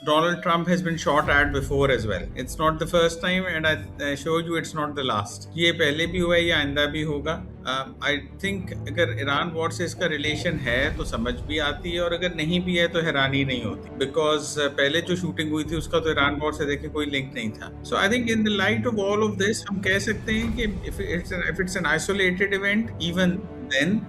Donald Trump has been shot at before as well. It's not the first time, and I showed you it's not the last. ये पहले भी हुआ है, ये आइंदा भी होगा. आई थिंक अगर ईरान वॉर से इसका रिलेशन है तो समझ भी आती है, और अगर नहीं भी है तो हैरानी नहीं होती, बिकॉज पहले जो शूटिंग हुई थी उसका तो ईरान वॉर से देखे कोई लिंक नहीं था. So I think in the light of all of this हम कह सकते हैं कि if it's an isolated event, even then,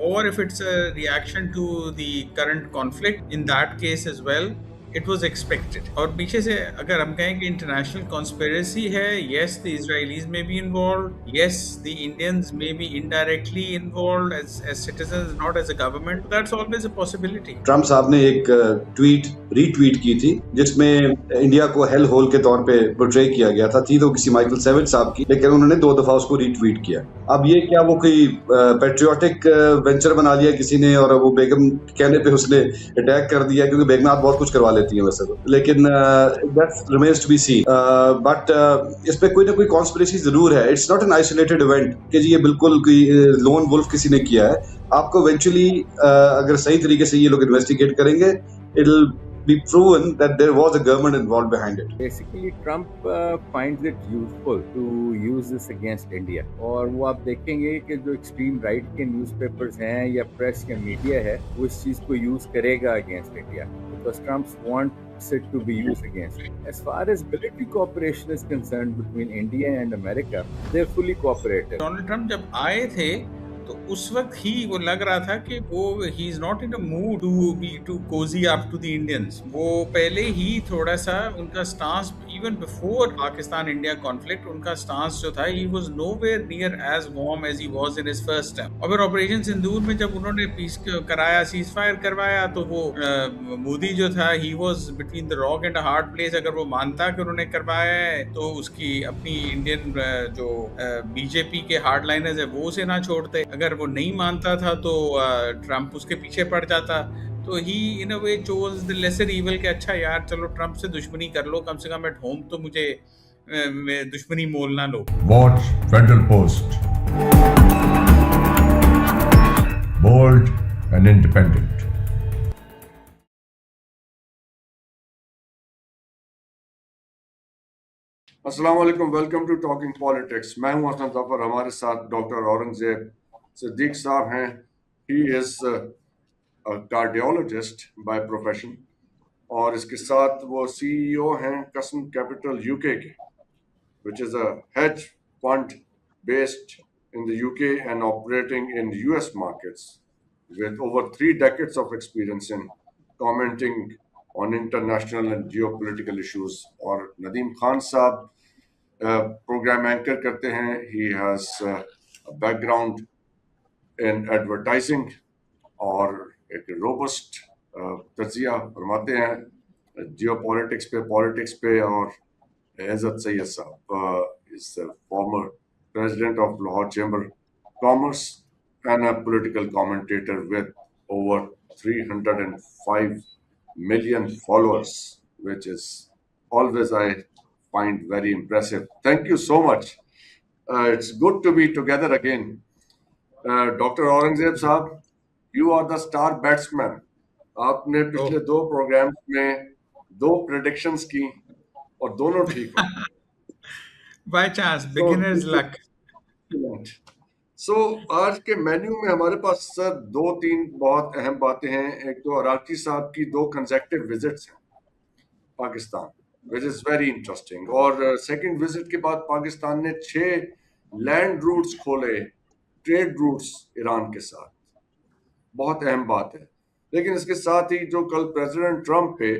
or if it's a reaction to the current conflict, in that case as well, it was expected. और पीछे से अगर हम कहें कि international conspiracy है, yes, the Israelis may be involved, yes, the Indians may be indirectly involved as citizens, not as a government. That's always a possibility. Trump साहब ने एक ट्वीट रीट्वीट की थी जिसमें इंडिया को हेल होल के तौर पे पोर्ट्रे किया गया था. थी तो किसी माइकल सेविट साहब की, लेकिन उन्होंने 2 दफा उसको रीट्वीट किया. अब ये क्या वो कोई पेट्रियोटिक वेंचर बना लिया किसी ने और वो बेगम कहने पे उसने अटैक कर दिया, क्योंकि बेगम बहुत कुछ करवा लेती है वैसे तो, लेकिन that remains to be seen. But इस पे कोई ना कोई कॉन्स्पिरेसी जरूर है. It's not an isolated event कि जी ये बिल्कुल कोई लोन वुल्फ किसी ने किया है. आपको इवेंचुअली अगर सही तरीके से ये लोग इन्वेस्टिगेट करेंगे, it'll be proven that there was a government involved behind it. Basically, Trump finds it useful to use this against India. और वो आप देखेंगे कि जो extreme right के newspapers हैं या press या media है, वो इस चीज़ को use करेगा against India, because Trump wants it to be used against it. As far as military cooperation is concerned between India and America, they're fully cooperative. Donald Trump जब आए थे तो उस वक्त ही वो लग रहा था कि वो he is not in a mood to cosy up to the Indians. वो पहले ही थोड़ा सा उनका stance, even before Pakistan India conflict, उनका स्टांस जो था, he was nowhere near as warm as he was in his first term. और फिर ऑपरेशन सिंदूर में जब उन्होंने पीस कराया, सीज फायर करवाया, तो वो मोदी जो था, he was between the rock and a hard place. अगर वो मानता कि उन्होंने करवाया है तो उसकी अपनी इंडियन जो बीजेपी के हार्डलाइनर्स है वो उसे ना छोड़ते. अगर वो नहीं मानता था तो ट्रम्प उसके पीछे पड़ जाता. तो ही इन अ वे चोज द लेसर इविल कि अच्छा यार चलो ट्रम्प से दुश्मनी कर लो, कम से कम एट होम तो मुझे दुश्मनी मोल ना लो. Watch Federal Post, bold and independent. अस्सलाम वालेकुम, वेलकम टू टॉकिंग पॉलिटिक्स. मैं हूं हसन जफर. हमारे साथ डॉक्टर औरंगजेब सिद्दीक साहब हैं. He is a cardiologist by profession, और इसके साथ वो सीईओ हैं कसम कैपिटल यूके के, which is a hedge fund based in the UK and operating in US markets with over 3 decades of experience in commenting on international and geopolitical issues. और नदीम खान साहब programme anchor करते हैं. He has a background in advertising और एक robust तजिया फरमाते हैं geopolitics पे, पॉलिटिक्स पे. और इज़्ज़त सैयद साहब is the former president of Lahore Chamber of Commerce and a political commentator with over 305 million followers, which is always I find very impressive. Thank you so much. It's good to be together again. Dr. Aurangzeb साहब, you are the star batsman. आपने पिछले 2 programmes में 2 predictions की और दोनों ठीक हो. By chance, beginners luck. So आज के मेन्यू में हमारे पास सर 2-3 बहुत अहम बातें हैं. एक तो अराकी साहब की 2 कंसेक्टिव विजिट्स हैं Pakistan, which is very interesting. और सेकंड विजिट के बाद पाकिस्तान ने 6 लैंड रूट्स खोले, ट्रेड रूट्स ईरान के साथ. बहुत अहम बात है. लेकिन इसके साथ ही जो कल प्रेसिडेंट ट्रम्प पे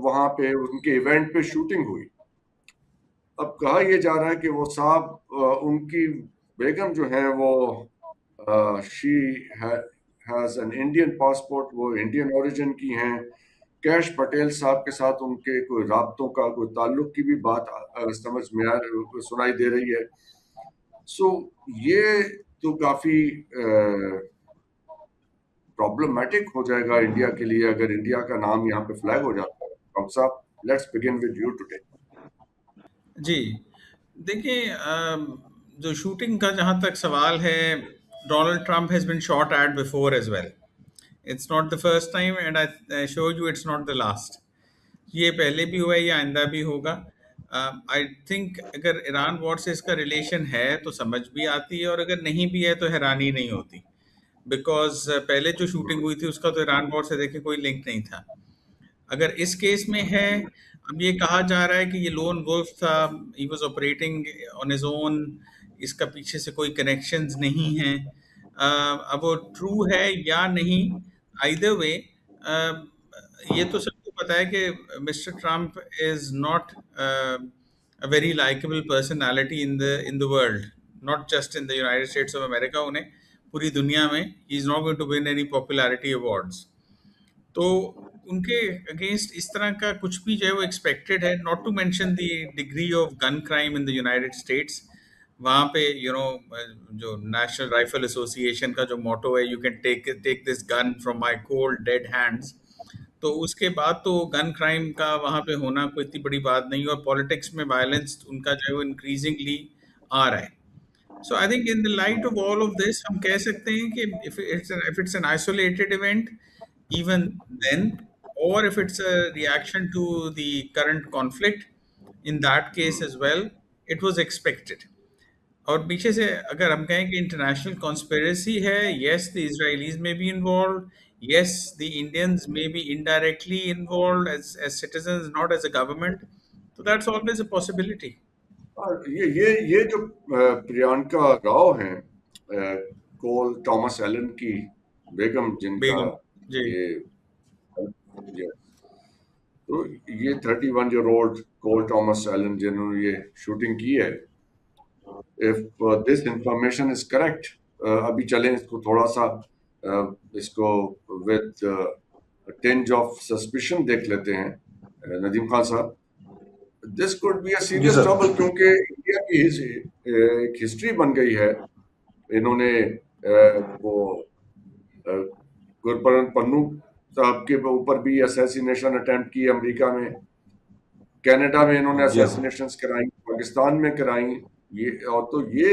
वहाँ पे उनके इवेंट पे शूटिंग हुई, अब कहा यह जा रहा है कि वो साहब उनकी बेगम जो है वो she has an Indian passport, वो इंडियन ओरिजिन की हैं. कैश पटेल साहब के साथ उनके कोई राब्तों का, कोई ताल्लुक की भी बात समझ में सुनाई दे रही है. सो ये तो काफ़ी प्रॉब्लमेटिक हो जाएगा इंडिया के लिए अगर इंडिया का नाम यहाँ पे फ्लैग हो जाता है. डॉक्टर साहब, let's begin with you today. जी देखिए, जो शूटिंग का जहाँ तक सवाल है, Donald Trump has been shot at before as well. It's not the first time, and I showed you it's not the last. ये पहले भी हुआ है, ये आइंदा भी होगा। आई थिंक अगर ईरान वॉर से इसका रिलेशन है तो समझ भी आती है, और अगर नहीं भी है तो हैरानी नहीं होती, बिकॉज पहले जो शूटिंग हुई थी उसका तो ईरान वॉर से देखिए कोई लिंक नहीं था। अगर इस केस में है, अब ये कहा जा रहा है कि ये लोन वुल्फ था, he was operating on his own, इसका पीछे से कोई कनेक्शंस नहीं है। अब वो ट्रू है या नहीं, आइदर वे ये तो सबको पता है कि mister Trump is not a very likeable personality in the world, not just in the United States of America, उन्हें पूरी दुनिया में he is not going to win any popularity awards. तो उनके अगेंस्ट इस तरह का कुछ भी जो है वो एक्सपेक्टेड है, not to mention the degree of gun crime in the United States. वहाँ पे जो नेशनल राइफल एसोसिएशन का जो मोटो है, you can take take this gun from my cold dead hands, तो उसके बाद तो गन क्राइम का वहाँ पे होना कोई इतनी बड़ी बात नहीं, और पॉलिटिक्स में वायलेंस उनका जो है वो इंक्रीजिंगली आ रहा है। So I think in the light of all of this हम कह सकते हैं कि if it's an isolated event, even then, or if it's a reaction to the current conflict, in that case as well, it was expected. और पीछे से अगर हम कहें कि इंटरनेशनल कॉन्स्पिरेसी है, yes, the Israelis may be involved, yes, the Indians may be indirectly involved as citizens, not as a government, so that's always a possibility. और ये जो प्रियंका राव हैं, कोल थॉमस एलन की बेगम, जिनका बेगम जी, ये तो ये 31-year-old कोल थॉमस एलन जिन्होंने ये शूटिंग की है, if this information is correct, अभी चलें इसको थोड़ा सा इसको विद टिंज ऑफ सस्पिशन देख लेते हैं, नदीम खान साहब। This could be a serious sir. Trouble, क्योंकि इंडिया की एक हिस्ट्री बन गई है। इन्होंने वो गुरपरन पन्नू साहब के ऊपर भी असैसिनेशन अटेम्प्ट की अमेरिका में, कनाडा में इन्होंने जी हाँ। असैसिनेशंस कराई, पाकिस्तान में कराई। ये और तो ये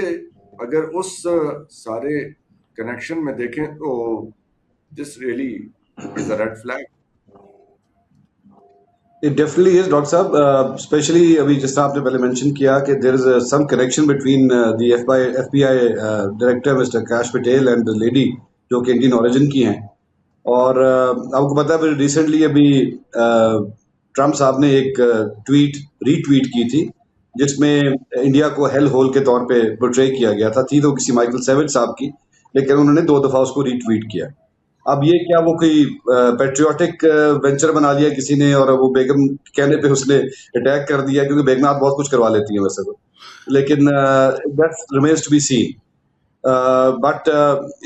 अगर उस सारे कनेक्शन में देखें तो this really is a red flag. It definitely is, doctor साहब, स्पेशली अभी जिस तरह आपने पहले मेंशन किया कि there is some connection between the FBI director mister Kash Patel and the lady जो कि इंडियन ओरिजिन की हैं। और आपको पता है रिसेंटली अभी ट्रम्प साहब ने एक ट्वीट रीट्वीट की थी जिसमें इंडिया को हेल होल के तौर पे पोर्ट्रे किया गया था। थी तो किसी माइकल सेविट साहब की, लेकिन उन्होंने 2 दफा उसको रीट्वीट किया। अब ये क्या वो कोई पेट्रियोटिक वेंचर बना लिया किसी ने और वो बेगम कहने पे उसने अटैक कर दिया, क्योंकि बेगम बहुत कुछ करवा लेती हैं वैसे तो, लेकिन that remains to be seen. But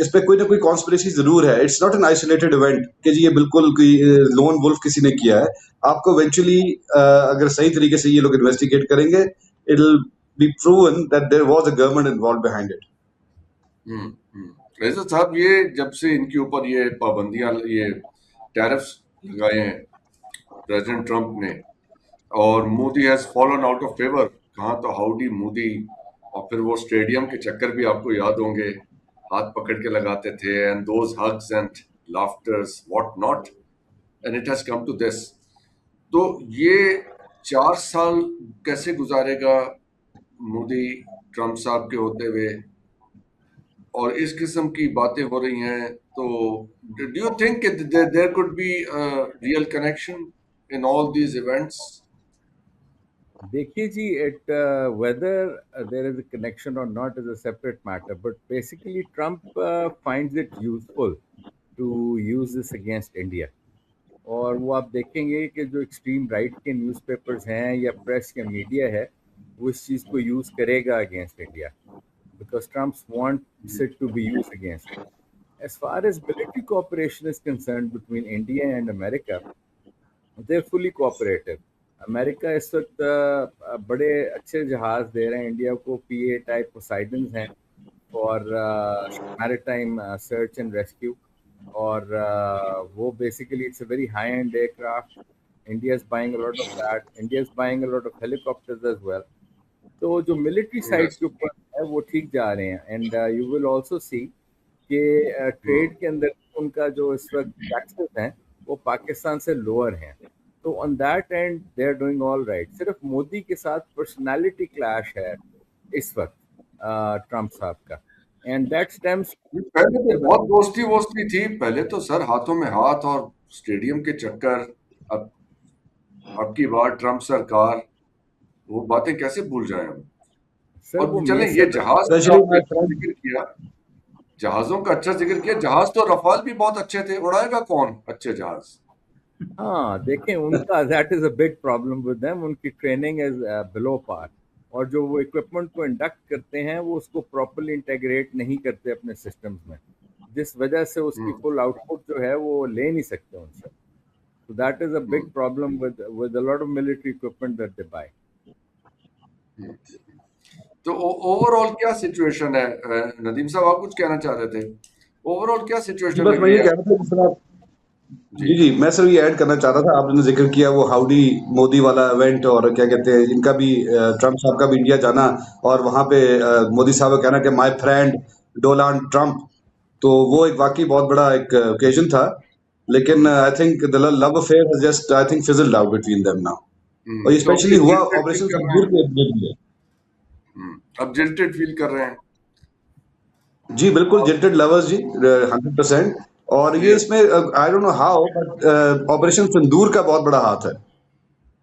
इस पे कोई ना कोई कॉन्स्पिरेसी जरूर है। It's not an isolated event कि जी ये बिल्कुल कोई लोन वुल्फ किसी ने किया है। आपको इवेंचुअली अगर सही तरीके से ये लोग इन्वेस्टिगेट करेंगे, it will be proven that there was a government involved behind it. Raees साहब, ये जब से इनके ऊपर ये पाबंदियां, ये टैरिफ्स लगाए हैं प्रेसिडेंट ट्रंप ने, और Modi has fallen out of favour, कहाँ तो हाउडी मोदी, और फिर वो स्टेडियम के चक्कर भी आपको याद होंगे, हाथ पकड़ के लगाते थे, and those hugs and laughters what not, and it has come to this. तो ये 4 साल कैसे गुजारेगा मोदी ट्रंप साहब के होते हुए, और इस किस्म की बातें हो रही हैं, तो do you think there could be real connection in all these events? देखिए जी, it whether there is a connection और not is a separate matter, but basically Trump finds it useful to use this against India. और वो आप देखेंगे कि जो extreme right के न्यूज़पेपर्स हैं या प्रेस या मीडिया है, वो इस चीज़ को यूज़ करेगा against India, because Trump wants it to be used against him. As far as military cooperation is concerned between India and America, they're fully cooperative. America इस वक्त बड़े अच्छे जहाज दे रहे हैं इंडिया को, PA टाइप पोसाइडन्स हैं for maritime search and rescue, और वो basically it's a very high and aircraft. India is buying a lot of that. India is buying a lot of helicopters as well. तो जो military side के ऊपर है वो ठीक जा रहे हैं, and you will also see कि ट्रेड के अंदर उनका जो इस वक्त टैक्सेस हैं वो पाकिस्तान से लोअर हैं, तो on that end they are doing all right. सिर्फ मोदी के साथ पर्सनालिटी क्लैश है इस वक्त ट्रम्प साहब का, एंड दैट स्टेम्स। पहले तो बहुत दोस्ती वोस्ती थी, पहले तो सर हाथों में हाथ और स्टेडियम के चक्कर। अब की बार ट्रम्प सरकार, वो बातें कैसे भूल जाएं हम। सर और वो चलें, मिस ये जहाज का Especially आपने my अच्छा friend. जिक्र किया, जहाजों का अच्छा जिक्र किया। जहाज तो रफाल भी बहुत अच्छे थे, उड़ाएगा कौन अच्छे जहाज। हाँ देखें, उनका that is a big problem with them, उनकी ट्रेनिंग इज बिलो पार, और जो वो इक्विपमेंट को इंडक्ट करते हैं वो उसको प्रॉपर्ली इंटीग्रेट नहीं करते अपने सिस्टम्स में, जिस वजह से उसकी फुल आउटपुट जो है वो ले नहीं सकते उनसे। So that is a big problem with a lot of military equipment that they buy. तो ओवरऑल क्या सिचुएशन है? नदीम साहब, आप कुछ कहना चाह रहे थे? ओवरऑल क्या जी, सिचुएशन बस लग मैं रही ये है? कह रहा था जिस तरह जी जी, मैं सिर्फ ये ऐड करना चाहता था, आपने ज़िक्र किया वो हाउडी मोदी वाला इवेंट, और क्या कहते हैं इनका भी ट्रम्प साहब का भी इंडिया जाना, और वहाँ पे मोदी साहब का कहना कि माय फ्रेंड डोनाल्ड ट्रम्प, तो वो एक वाक़ई बहुत बड़ा एक ओकेज़न था। लेकिन I think the love affair has just I think fizzled out between them now, और ये तो स्पेशली ये हुआ जिल्टेड फील ऑपरेशन कर रहे सिंदूर हैं। के लिए। अब जिल्टेड फील कर रहे हैं। जी, बिल्कुल अब जिल्टेड लवर्स जी, 100%। और ये ये इसमें I don't know how, but operation Sindoor का बहुत बड़ा हाथ है।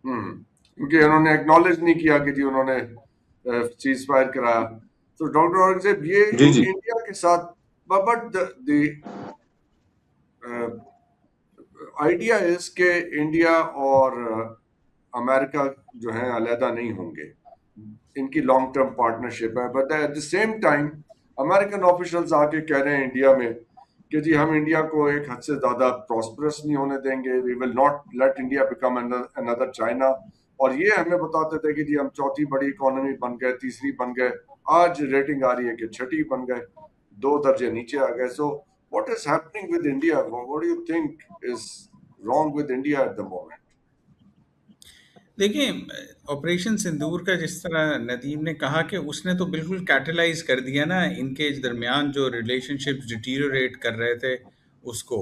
क्योंकि उन्होंने एक्नॉलेज नहीं किया कि जी उन्होंने चीज फायर कराया। तो डॉक्टर औरंगजेब, ये जी, जी। इंडिया के साथ, बट द आइडिया इज कि इंडिया और अमेरिका जो है अलहदा नहीं होंगे, इनकी लॉन्ग टर्म पार्टनरशिप है। But at the same time American officials आके कह रहे हैं इंडिया में कि जी हम इंडिया को एक हद से ज्यादा प्रॉस्परस नहीं होने देंगे, we will not let India become another China. और ये हमें बताते थे कि जी हम चौथी बड़ी इकोनॉमी बन गए, तीसरी बन गए, आज रेटिंग आ रही है कि छठी बन गए, 2 दर्जे नीचे आ गए। So what is happening with India? What do you think is wrong with India at the moment? देखिए, ऑपरेशन सिंदूर का जिस तरह नदीम ने कहा कि उसने तो बिल्कुल कैटलाइज कर दिया ना इनके दरमियान जो रिलेशनशिप्स डिटीरियोरेट कर रहे थे उसको।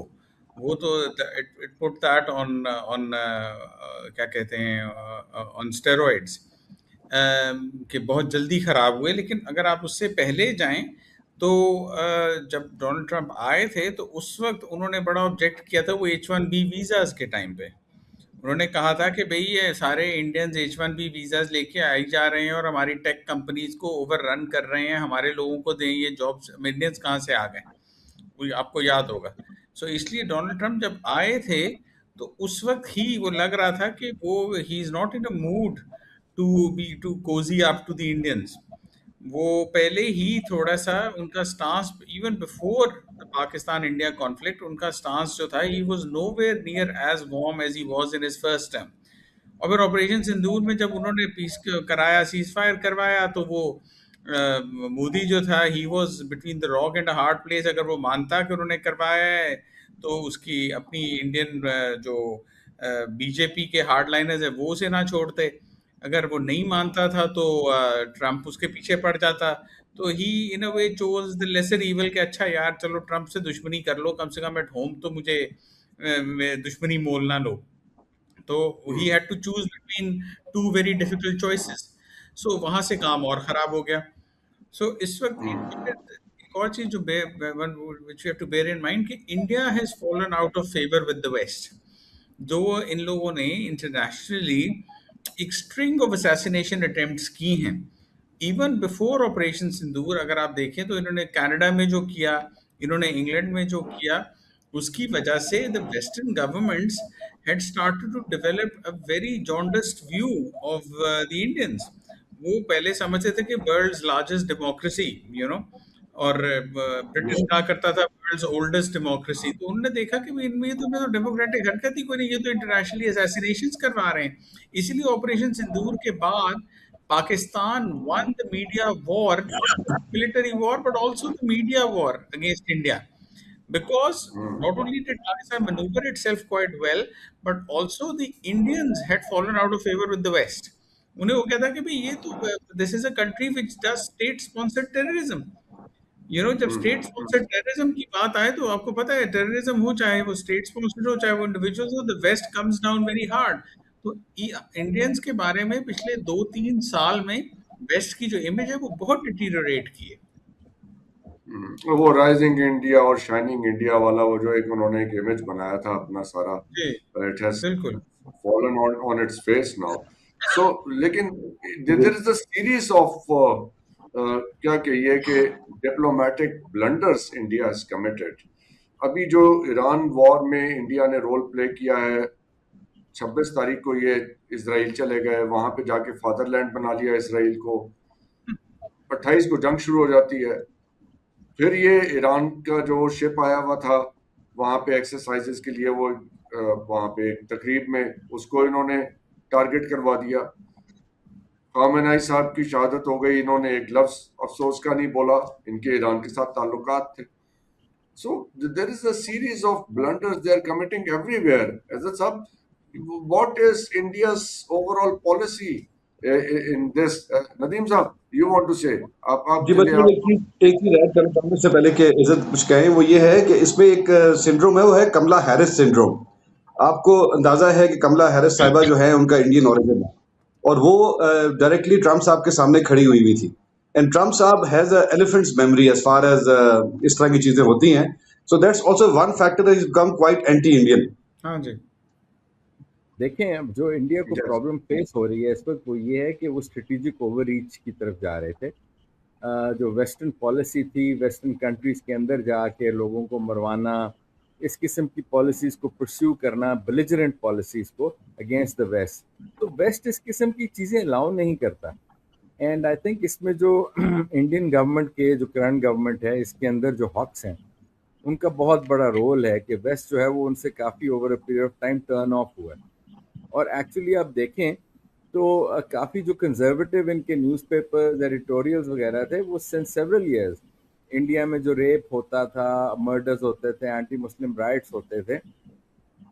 वो तो it put that on on क्या कहते हैं, ऑन स्टेरॉइड्स, कि बहुत जल्दी ख़राब हुए। लेकिन अगर आप उससे पहले जाएं तो जब डोनाल्ड ट्रंप आए थे तो उस वक्त उन्होंने बड़ा ऑब्जेक्ट किया था वो H1B वीज़ाज़ के टाइम पे। उन्होंने कहा था कि भई ये सारे इंडियंस H1B वीज़ाज़ लेके आई जा रहे हैं और हमारी टेक कंपनीज़ को ओवररन कर रहे हैं, हमारे लोगों को दें ये जॉब्स, इंडियंस कहाँ से आ गए? कोई आपको याद होगा। सो इसलिए डोनाल्ड ट्रंप जब आए थे तो उस वक़्त ही वो लग रहा था कि वो he is not in a mood to cosy up to the Indians. वो पहले ही थोड़ा-सा उनका stance, even before the Pakistan India conflict, उनका स्टांस जो था, he was nowhere near as warm as he was in his first term. और फिर ऑपरेशन सिंदूर में जब उन्होंने पीस कराया, सीज फायर करवाया, तो वो मोदी जो था he was between the rock and a hard place. अगर वो मानता कि उन्होंने करवाया है तो उसकी अपनी इंडियन जो बीजेपी के हार्ड लाइनर्स है वो उसे ना छोड़ते, अगर वो नहीं मानता था तो ट्रम्प उसके पीछे पड़ जाता। तो ही इन अ वे चोज द लेसर इवल कि अच्छा यार चलो ट्रम्प से दुश्मनी कर लो, कम से कम एट होम तो मुझे दुश्मनी मोल ना लो। तो he had to choose between two very difficult choices. So वहां से काम और खराब हो गया। सो इस वक्त इंडिया, एक और चीज जो which you have to bear in mind कि India has fallen out of favour with the West. जो इन लोगों ने इंटरनेशनली एक स्ट्रिंग ऑफ असैसिनेशन अटेम्प्ट्स की हैं इवन बिफोर ऑपरेशन सिंदूर। अगर आप देखें तो इन्होंने कनाडा में जो किया, इन्होंने इंग्लैंड में जो किया, उसकी वजह से the western governments had started to develop a very jaundiced view of the Indians. वो पहले समझते थे कि world's largest democracy, you know, और ब्रिटेन कहा करता था वर्ल्ड्स ओल्डेस्ट डेमोक्रेसी। तो उन्होंने देखा कि भाई इनमें तो डेमोक्रेटिक हरकत ही कोई नहीं, ये तो इंटरनेशनली असैसिनेशंस करवा रहे हैं। इसीलिए ऑपरेशन सिंदूर के बाद Pakistan won the media war, not just military war, but also the media war against India. Because not only did Pakistan maneuver itself quite well, but also the Indians had fallen out of favor with the West. उन्हें वो कहता कि भाई ये तो this is a country which does state sponsored terrorism. जब state sponsored terrorism की बात आए तो आपको पता है टेररिज्म हो चाहे वो स्टेट स्पॉन्सर्ड हो चाहे वो इंडिविजुअल्स हो, the west comes down very hard. तो इंडियंस के बारे में पिछले 2-3 साल में वेस्ट की जो इमेज है वो बहुत डिटीरियोरेट की है। वो राइजिंग इंडिया और शाइनिंग इंडिया वाला वो जो एक उन्होंने एक इमेज बनाया था अपना सारा, जी, इट हैज बिल्कुल। fallen on its face now. So, लेकिन there is a series of क्या कहिए कि diplomatic blunders India has committed. अभी जो ईरान वॉर में इंडिया ने रोल प्ले किया है, 26 तारीख को ये इसराइल चले गए, वहां पे जाके फादरलैंड बना लिया इसराइल को, 28 को जंग शुरू हो जाती है। फिर ये ईरान का जो शिप आया हुआ था वहां पे एक्सरसाइजेस के लिए, वो वहां पे एक तकरीब में उसको इन्होंने टारगेट करवा दिया। खामेनेई साहब की शहादत हो गई, इन्होंने एक लफ्ज अफसोस का नहीं बोला, इनके ईरान के साथ ताल्लुकात थे। So there is a series of blunders they are committing everywhere. As a sub, what is India's overall policy in this? Nadeem साहब, you want to say? आप जी, बस चलिए मैं आप। एक चीज ऐड करना चाहूंगा इससे पहले कि इज्जत कुछ कहें, वो ये है कि इसमें एक सिंड्रोम है, वो है कमला हैरिस सिंड्रोम। आपको अंदाजा है कि कमला हैरिस साहिबा जो है उनका इंडियन ओरिजिन है, और वो डायरेक्टली ट्रम्प साहब के सामने खड़ी हुई थी। एंड ट्रम्प साहब has a elephant's memory as far as इस तरह की चीजें होती हैं। So that's also one factor that is become quite anti Indian. हाँ जी। देखें, अब जो इंडिया को Yes. प्रॉब्लम फेस हो रही है इस वक्त वो ये है कि वो स्ट्रेटेजिक ओवररीच की तरफ जा रहे थे। जो वेस्टर्न पॉलिसी थी, वेस्टर्न कंट्रीज़ के अंदर जाके लोगों को मरवाना, इस किस्म की पॉलिसीज़ को परस्यू करना, बेलिजरेंट पॉलिसीज़ को अगेंस्ट द वेस्ट, तो वेस्ट इस किस्म की चीज़ें अलाउ नहीं करता। एंड आई थिंक इसमें जो इंडियन गवर्नमेंट के जो करंट गवर्नमेंट है इसके अंदर जो हॉक्स हैं उनका बहुत बड़ा रोल है कि वेस्ट जो है वो उनसे काफ़ी over a period of time turn off हुआ है। और एक्चुअली आप देखें तो काफ़ी जो कंजर्वेटिव इनके न्यूज़पेपर्स एडिटोरियल्स वगैरह थे वो सिंस सेवरल ईयर्स इंडिया में जो रेप होता था, मर्डर्स होते थे, एंटी मुस्लिम राइट्स होते थे,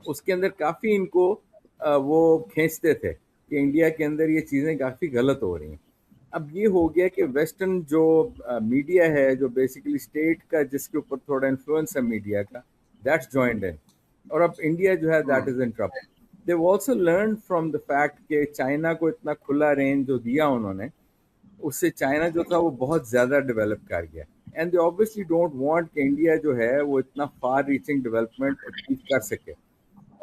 उसके अंदर काफ़ी इनको वो खींचते थे कि इंडिया के अंदर ये चीज़ें काफ़ी गलत हो रही हैं। अब ये हो गया कि वेस्टर्न जो मीडिया है, जो बेसिकली स्टेट का जिसके ऊपर थोड़ा इन्फ्लुएंस है मीडिया का, दैट्स जॉइंड इन, और अब इंडिया जो है that is in trouble. They've also learned from the fact कि चाइना को इतना खुला रेंज जो दिया उन्होंने, उससे चाइना जो था वो बहुत ज़्यादा डेवलप कर गया। And they obviously don't want कि इंडिया जो है वो इतना फार रीचिंग डेवलपमेंट अचीव कर सके।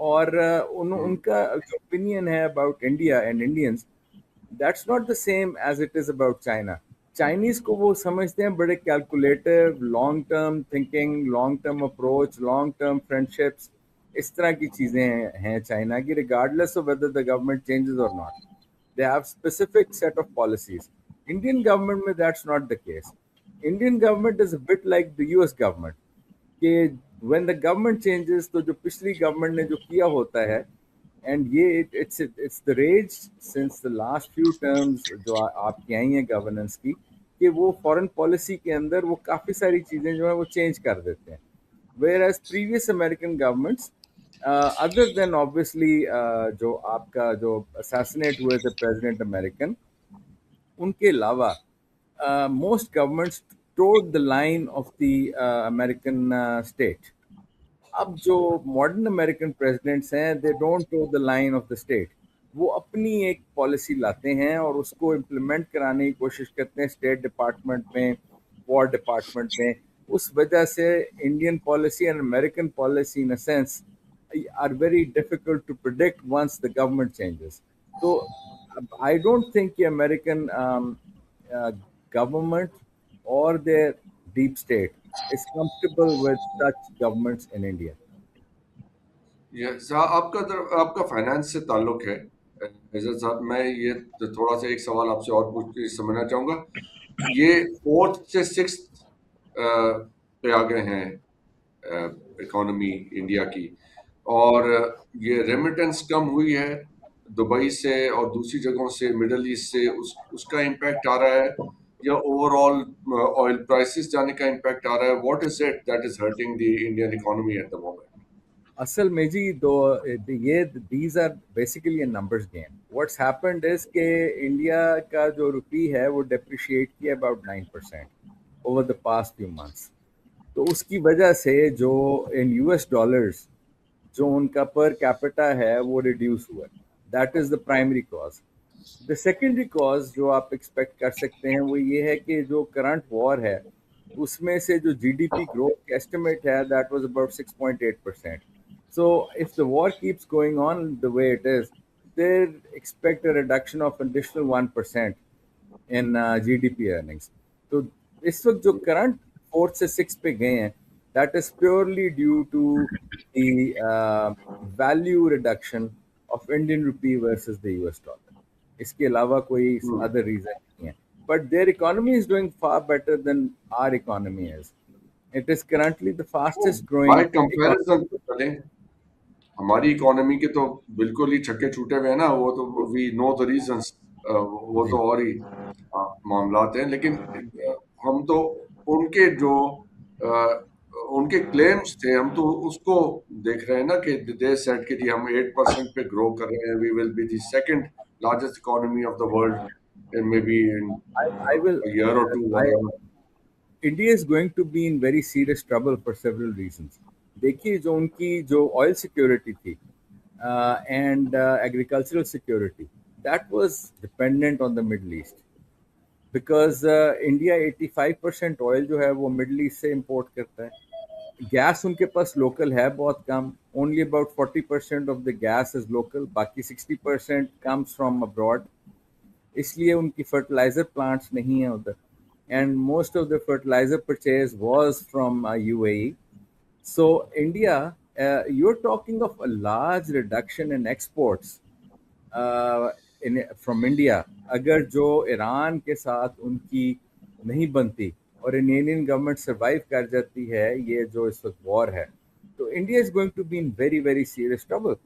और उनका जो ओपिनियन है about India and Indians, that's not the same as it is about China. Chinese को वो समझते हैं बड़े calculative, long term thinking, long term approach, long term friendships, इस तरह की चीज़ें हैं चाइना की, regardless of whether the government changes और not. They have specific set of policies. Indian government में that's not the case. Indian government is a bit like the US government कि when the government changes तो जो पिछली government ने जो किया होता है, एंड ये it's the rage since the last few terms जो आपकी आई हैं गवर्नेंस की, कि वो फॉरेन पॉलिसी के अंदर वो काफ़ी सारी चीज़ें जो है वो चेंज कर देते हैं। whereas previous American governments, other than obviously जो आपका जो assassinate हुए थे president American, उनके अलावा most governments towed the line of the American state. अब जो मॉडर्न अमेरिकन प्रेसिडेंट्स हैं they don't toe the line of the state, वो अपनी एक पॉलिसी लाते हैं और उसको इम्प्लीमेंट कराने की कोशिश करते हैं स्टेट डिपार्टमेंट में, वॉर डिपार्टमेंट में। उस वजह से Indian policy and American policy in a sense are very difficult to predict once the government changes. तो आई डोंट थिंक कि American government or their deep state is comfortable with such governments in India. Yes, आपका finance से ताल्लुक है इज्जत साहब, मैं ये थोड़ा सा एक सवाल आपसे और पूछ समझना चाहूँगा। ये 4th से 6th पे आ गए हैं इकोनॉमी इंडिया की, और ये रेमिटेंस कम हुई है दुबई से और दूसरी जगहों से, मिडल ईस्ट से, उसका इम्पैक्ट आ रहा है, या ओवरऑल ऑयल प्राइसेस जाने का इम्पैक्ट आ रहा है? What is it that is hurting the Indian economy at the moment? असल में जी दो ये these are basically a numbers game. What's happened is कि इंडिया का जो रुपी है वो डेप्रिशिएट किया about 9%, over the past few months. तो उसकी वजह से जो in US dollars जो उनका पर कैपिटा है वो रिड्यूस हुआ है. That is the primary cause. The secondary cause जो आप एक्सपेक्ट कर सकते हैं वो ये है कि जो करंट वॉर है उसमें से जो जीडीपी ग्रोथ एस्टिमेट है that was about 6.8%. So if the war keeps going on the way it is, they expect a reduction of additional 1% in GDP earnings. तो इस वक्त जो करंट 4 से 6 पे गए हैं that is purely due to the value reduction of Indian rupee versus the US dollar. इसके अलावा कोई other reason नहीं है. But their economy is doing far better than our economy is. It is currently the fastest growing. Bye comparison चलें, हमारी economy के तो बिल्कुल ही छक्के छूटे हुए हैं ना, वो तो वी नो द रीजंस, वो तो और ही मामलात हैं. लेकिन हम तो उनके जो उनके क्लेम्स थे, हम तो उसको देख रहे हैं ना कि दे सेड कि जी हम 8% पे ग्रो कर रहे हैं, we will be the second largest economy of the world in maybe in I will. a year or two, whatever. India is going to be in very serious trouble for several reasons. देखिए जो उनकी जो oil security थी and agricultural security that was dependent on the middle east because India 85% oil जो है वो middle east से import करता है. गैस उनके पास लोकल है बहुत कम, only about 40% of the gas is local, बाकी 60% कम्स फ्रॉम अब्रॉड. इसलिए उनकी फर्टिलाइजर प्लांट्स नहीं है उधर, and most of the fertilizer purchase was from UAE. So India, you're talking of a large reduction in exports from India. अगर जो Iran के साथ उनकी नहीं बनती और इंडियन गवर्नमेंट सर्वाइव कर जाती है ये जो इस वक्त वॉर है, तो India is going to be in very very serious trouble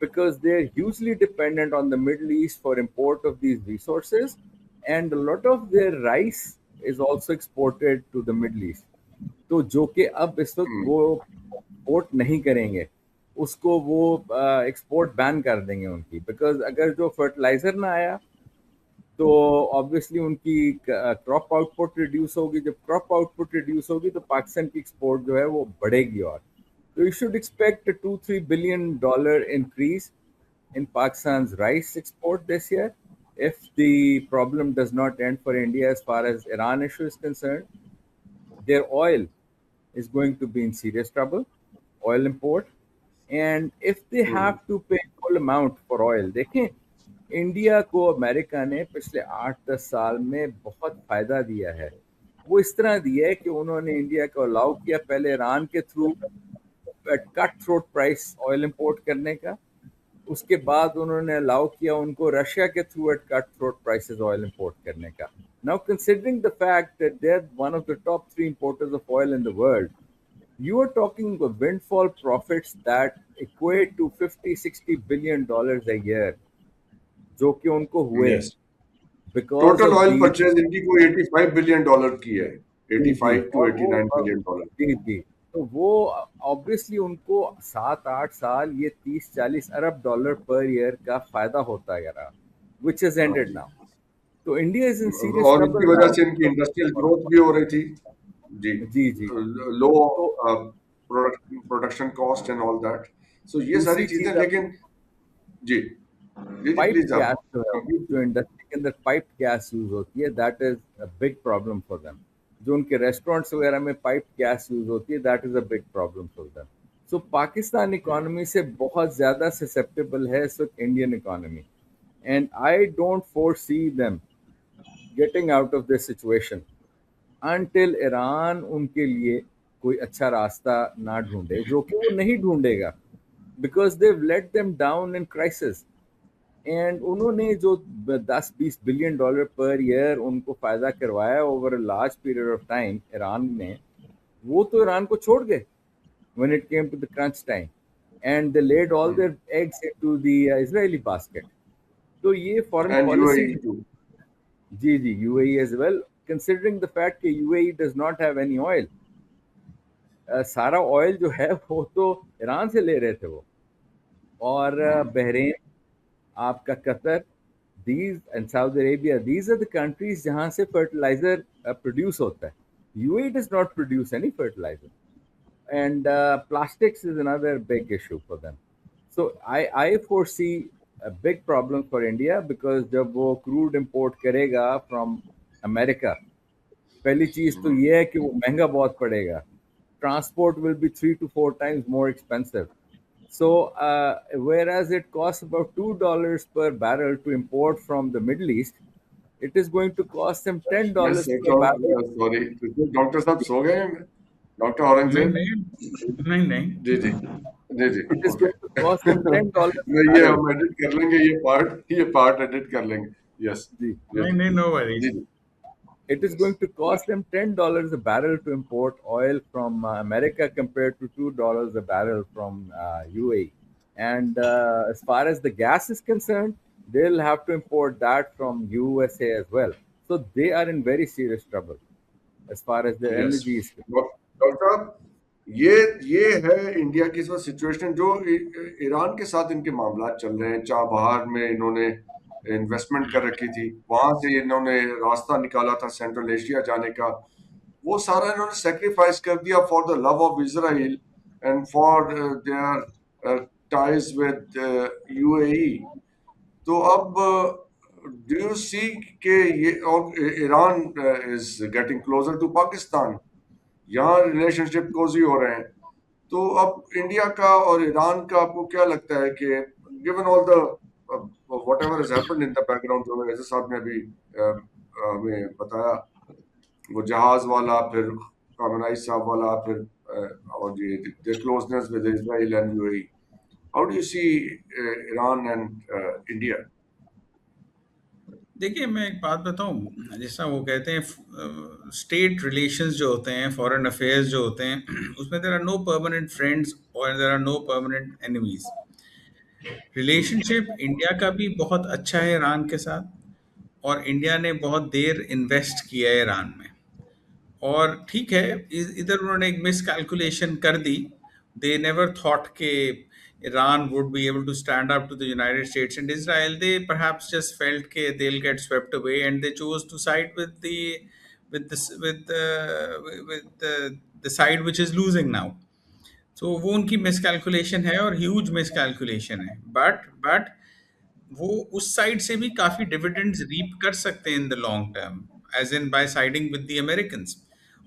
because they're hugely dependent on the Middle East for import of these resources, and a lot of their rice is also exported to the Middle East. तो जो कि अब इस वक्त वो export नहीं करेंगे, उसको वो एक्सपोर्ट बैन कर देंगे उनकी, बिकॉज अगर जो फर्टिलाइजर ना आया तो ऑब्वियसली उनकी क्रॉप आउटपुट रिड्यूस होगी. जब क्रॉप आउटपुट रिड्यूस होगी तो पाकिस्तान की एक्सपोर्ट जो है वो बढ़ेगी. और तो you should expect $2-3 billion increase in Pakistan's rice export this year if the problem does not end for India as far as Iran issue is concerned. Their oil is going to be in serious trouble, oil import. And if they have to pay full amount for oil, देखें India को America ने पिछले 8-10 साल में बहुत फायदा दिया है. वो इस तरह दिया है कि उन्होंने इंडिया को अलाउ किया पहले ईरान के through cut throat price oil import करने का, उसके बाद उन्होंने अलाउ किया उनको रशिया के through at cut throat prices oil import करने का. Now considering the fact that they are one of the top 3 importers of oil in the world, you are talking of windfall profits that equate to $50-60 billion a year, जो कि उनको हुए. Yes. Total oil purchase इनकी कोई $85 billion की है, 85 to 89 billion dollar. जी जी. तो वो ऑब्वियसली उनको 7-8 साल ये 30-40 अरब डॉलर पर ईयर का फायदा होता है यार, which has ended now. तो इंडिया इज इन सीरियस और इनकी वजह से इनकी इंडस्ट्रियल ग्रोथ भी हो रही थी. जी जी जी. Low production cost and all that. So ये सारी चीजें, लेकिन जी पाइप गैस जो इंडस्ट्री के अंदर पाइप गैस यूज होती है that is a big problem for them. जो उनके रेस्टोरेंट्स वगैरह में पाइप गैस यूज होती है that is a big problem for them. So Pakistan economy से बहुत ज़्यादा ससेप्टेबल है इस वक्त Indian economy, and I don't foresee them getting out of this situation until Iran उनके लिए कोई अच्छा रास्ता ना ढूंढे, जो कि वो नहीं ढूंढेगा because they let them down in crisis. And उन्होंने जो 10-20 बिलियन डॉलर पर ईयर उनको फ़ायदा करवाया over a large period of time Iran ने, वो तो ईरान को छोड़ गए when it came to the crunch time, and they laid all their eggs into the Israeli basket. तो ये foreign policy ji ji UAE as well, considering the fact कि UAE does not have any oil. सारा oil जो है वो तो Iran से ले रहे थे वो, और बहरीन, आपका Qatar, these and Saudi Arabia, these are the countries जहाँ से फर्टिलाइजर प्रोड्यूस होता है. UAE does not produce any fertilizer, and plastics is another big issue for them. So I foresee a big problem for India because जब वो crude import करेगा from America, पहली चीज तो ये है कि वो महंगा बहुत पड़ेगा. Transport will be 3 to 4 times more expensive. So whereas it costs about $2 per barrel to import from the Middle East, it is going to cost them ten Yes, dollars per Dr. barrel. Sorry, doctor साहब सो गए हैं? Doctor नहीं औरंगजेब? नहीं नहीं नहीं जी जी जी जी It is okay. going to cost them $10 नहीं, per ये barrel. हम एडिट कर लेंगे, ये पार्ट एडिट कर लेंगे. यस जी. यस नहीं, no जी worries. जी. It is going to cost them $10 a barrel to import oil from America compared to $2 a barrel from UAE. And as far as the gas is concerned, they'll have to import that from USA as well. So they are in very serious trouble as far as their yes energy is concerned. Doctor साहब, ये है India की इस वक्त situation. जो Iran के साथ इनके मामला चल रहे हैं, चाबहार में इन्होंने इन्वेस्टमेंट कर रखी थी, वहां से इन्होंने रास्ता निकाला था सेंट्रल एशिया जाने का, वो सारा इन्होंने सेक्रीफाइस कर दिया for the love of Israel and for their ties with UAE. तो अब डू यू सी कि ये और Iran is getting closer to Pakistan, यहाँ रिलेशनशिप कोजी हो रहे हैं. तो अब इंडिया का और ईरान का आपको क्या लगता है कि given all the whatever has happened in the background, जो वैसे साहब ने अभी हमें बताया, वो जहाज वाला, फिर खामनाई साहब वाला, फिर और ये the closeness with Israel and UAE, how do you see Iran and India? देखिए, मैं एक बात बताऊं, जैसा वो कहते हैं स्टेट रिलेशंस जो होते हैं, फॉरेन अफेयर्स जो होते हैं, उसमें there are no permanent friends और there are no permanent enemies. Relationship India का भी बहुत अच्छा है ईरान के साथ, और इंडिया ने बहुत देर इन्वेस्ट किया है ईरान में. और ठीक है, इधर उन्होंने एक मिस कैलकुलेशन कर दी. दे नेवर थॉट के Iran would be able to stand up to the United States and Israel. They perhaps just felt that they'll get swept away, and they chose to side with the side which is losing now. So वो उनकी miscalculation है, और huge miscalculation है. But वो उस side से भी काफी डिविडेंड्स रीप कर सकते हैं in the long term, as in by siding with the Americans.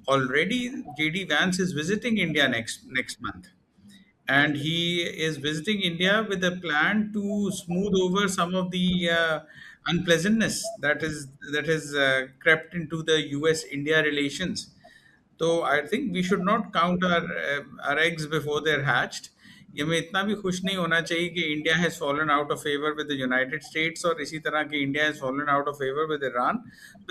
Already JD Vance is visiting India next month, and he is visiting India with a plan to smooth over some of the unpleasantness that is crept into the US-India relations. So I think we should not count our eggs before they're hatched. ये हमें इतना भी खुश नहीं होना चाहिए कि India has fallen out of favour with the United states, और इसी तरह कि India has fallen out of favour with Iran.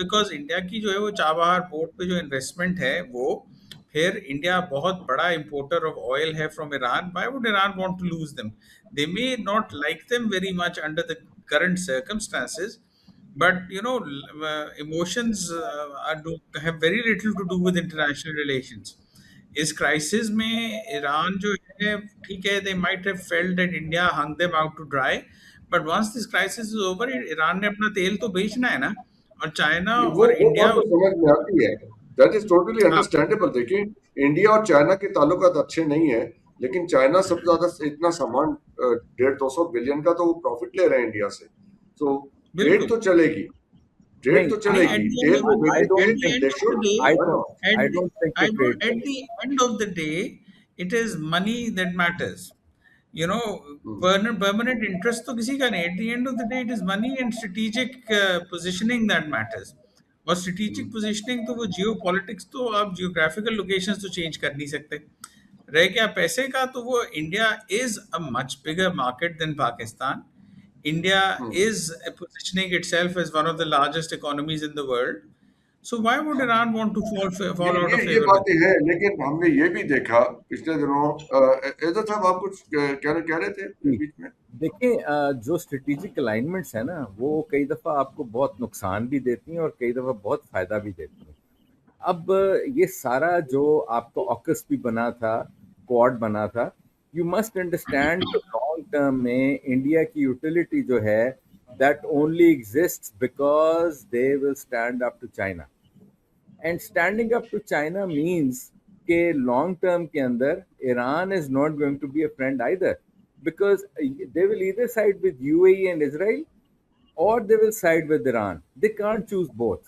Because India की जो है वो चाबहार पोर्ट पे जो इन्वेस्टमेंट है, वो फिर इंडिया बहुत बड़ा इंपोर्टर ऑफ ऑयल है from Iran. Why would Iran want to lose them? They may not like them very much under the current circumstances, but emotions have very little to do with international relations. इस crisis में Iran जो है, ठीक है, they might have felt that India hung them out to dry, but once this crisis is over, Iran ने अपना तेल तो बेचना है ना, और चाइना और वो इंडिया. बात तो समझ में आती है, दैट इज टोटली हाँ, अंडरस्टैंडेबल. देखिए, इंडिया और चाइना के ताल्लुकात अच्छे नहीं है, लेकिन चाइना सबसे ज्यादा इतना सामान 150-200 बिलियन का तो वो प्रॉफिट ले रहे हैं इंडिया से. तो ट्रेड बिल्कुल. तो चलेगी, ट्रेड नहीं, तो नहीं, चलेगी, at the तेल end वो of I don't at the बेचेंगे, end they of the should, day, I why don't not? at I the don't think the trade at the end of the day, it is money that matters. You know, permanent interest तो किसी का नहीं. At the end of the day, it is money and strategic positioning that matters. और strategic positioning तो वो geopolitics, तो आप geographical locations तो change कर नहीं सकते. रह गया पैसे का, तो वो India is a much bigger market than Pakistan. India is positioning itself as one of the largest economies in the world. So why would Iran want to fall out of ये favor with बातें it? हैं, लेकिन हमने ये भी देखा पिछले दिनों. एजाज साहब, आप कुछ कह रहे थे जी. बीच में? देखिए, जो स्ट्रेटेजिक अलाइनमेंट्स है ना, वो कई दफ़ा आपको बहुत नुकसान भी देती हैं और कई दफ़ा बहुत फ़ायदा भी देती हैं. अब ये सारा जो आपको ऑकस भी बना था, क्वाड बना था, you must understand long term में इंडिया की यूटिलिटी जो है, that only exists because they will stand up to China. And standing up to China means के लॉन्ग टर्म के अंदर Iran is not going to be a friend either, because they will either side with UAE and Israel or they will side with Iran. They can't choose both.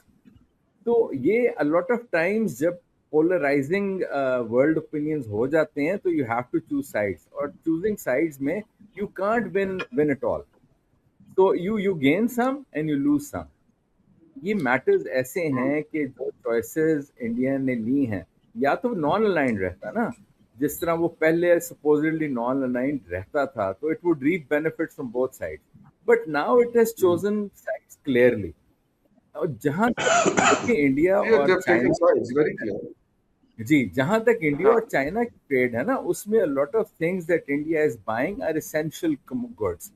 तो ये a lot of times जब polarizing world opinions हो जाते हैं तो you have to choose sides, और choosing sides में you can't win it all. So you gain some and you lose some. ये मैटर्स ऐसे हैं कि जो चॉइसेस इंडिया ने ली हैं, या तो नॉन अलाइंड रहता ना, जिस तरह वो पहले सपोजिटली नॉन अलाइंड रहता था, तो it would reap benefits from both sides, but now it has chosen sides clearly. और जहां तक इंडिया Yeah, और they've taken sides, very China, clear. जी, जहां तक इंडिया हाँ, और चाइना की ट्रेड है ना, उसमें a lot of things that India is buying are essential goods,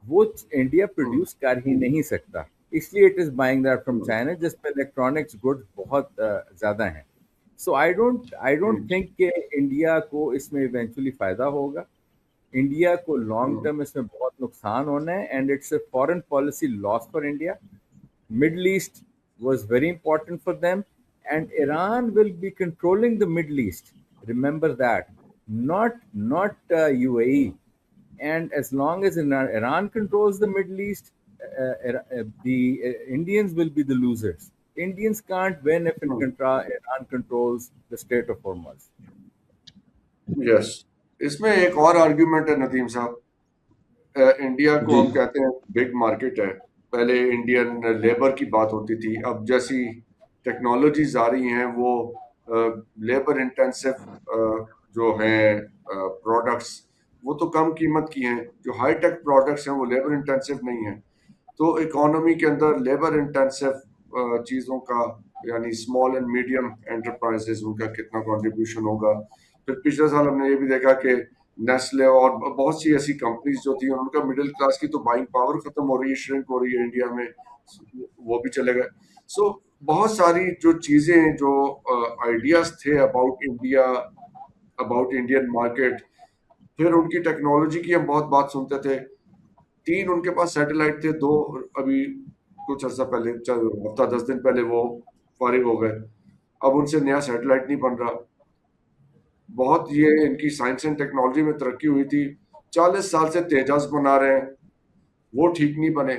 वो इंडिया प्रोड्यूस कर ही नहीं सकता, इसलिए it is buying that from China, जिस पे इलेक्ट्रॉनिक्स गुड्स बहुत ज्यादा हैं। सो आई डोंट थिंक कि इंडिया को इसमें इवेंचुअली फायदा होगा। इंडिया को लॉन्ग टर्म इसमें बहुत नुकसान होना है, and it's a foreign policy loss for India. Middle East was very important for them, and Iran will be controlling the Middle East. Remember that, not UAE. And as long as Iran controls the Middle East, the Indians will be the losers. Indians can't win if Iran controls the Strait of Hormuz. Yes. इसमें एक और argument है नदीम साहब। India को जी हम कहते हैं big market है। पहले इंडियन लेबर की बात होती थी, अब जैसी टेक्नोलॉजीज आ रही हैं वो लेबर इंटेंसिव जो हैं प्रोडक्ट्स वो तो कम कीमत की हैं, जो हाई टेक प्रोडक्ट्स हैं वो लेबर इंटेंसिव नहीं है। तो इकोनॉमी के अंदर लेबर इंटेंसिव चीज़ों का यानी स्मॉल एंड मीडियम एंटरप्राइजेज उनका कितना कंट्रीब्यूशन होगा। फिर पिछले साल हमने ये भी देखा कि नेस्ले और बहुत सी ऐसी कंपनीज जो थी उनका मिडिल क्लास की तो बाइंग पावर खत्म हो रही है, श्रिंक हो रही है इंडिया में, वो भी चले गए। सो बहुत सारी जो चीजें जो आइडियाज थे about India, about Indian market, फिर उनकी टेक्नोलॉजी की हम बहुत बात सुनते थे। 3 उनके पास सैटेलाइट थे, 2 अभी कुछ अर्सा पहले, हफ्ता 10 दिन पहले वो फारिग हो गए। अब उनसे नया सैटेलाइट नहीं बन रहा। बहुत ये इनकी साइंस एंड टेक्नोलॉजी में तरक्की हुई थी, 40 साल से तेजास बना रहे हैं, वो ठीक नहीं बने।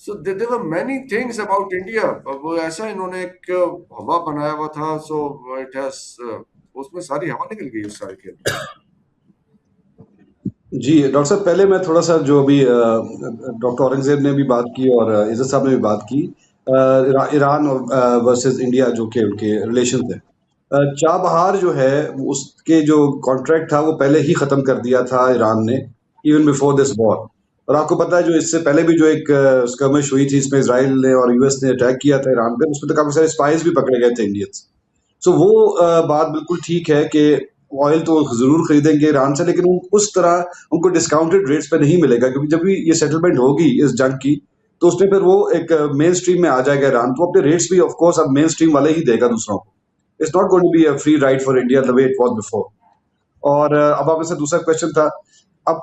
So there were many things about India. वो ऐसा इन्होंने एक हवा बनाया हुआ था, सो इट हैज उसमें सारी हवा निकल गई उस साल के अंदर। जी डॉक्टर साहब, पहले मैं थोड़ा सा जो अभी डॉक्टर औरंगजेब ने भी बात की और इज्जत साहब ने भी बात की, ईरान और वर्सेस इंडिया जो के उनके रिलेशन थे। चाबहार जो है उसके जो कॉन्ट्रैक्ट था वो पहले ही खत्म कर दिया था ईरान ने, इवन बिफोर दिस वॉर। और आपको पता है जो इससे पहले भी जो एक स्कर्मिश हुई थी, इसमें इसराइल ने और यूएस ने अटैक किया था ईरान पे, उसमें तो काफी सारे स्पाइस भी पकड़े गए थे इंडियंस। सो वो बात बिल्कुल ठीक है कि ऑयल तो जरूर खरीदेंगे ईरान से, लेकिन उस तरह उनको डिस्काउंटेड रेट्स पे नहीं मिलेगा, क्योंकि जब भी ये सेटलमेंट होगी इस जंग की तो उसमें फिर वो एक मेन स्ट्रीम में आ जाएगा ईरान, तो अपने रेट्स भी ऑफ कोर्स अब मेन स्ट्रीम वाले ही देगा दूसरों को। It's not going to be a free ride for India the way it was before. और अब आपने से दूसरा क्वेश्चन था, अब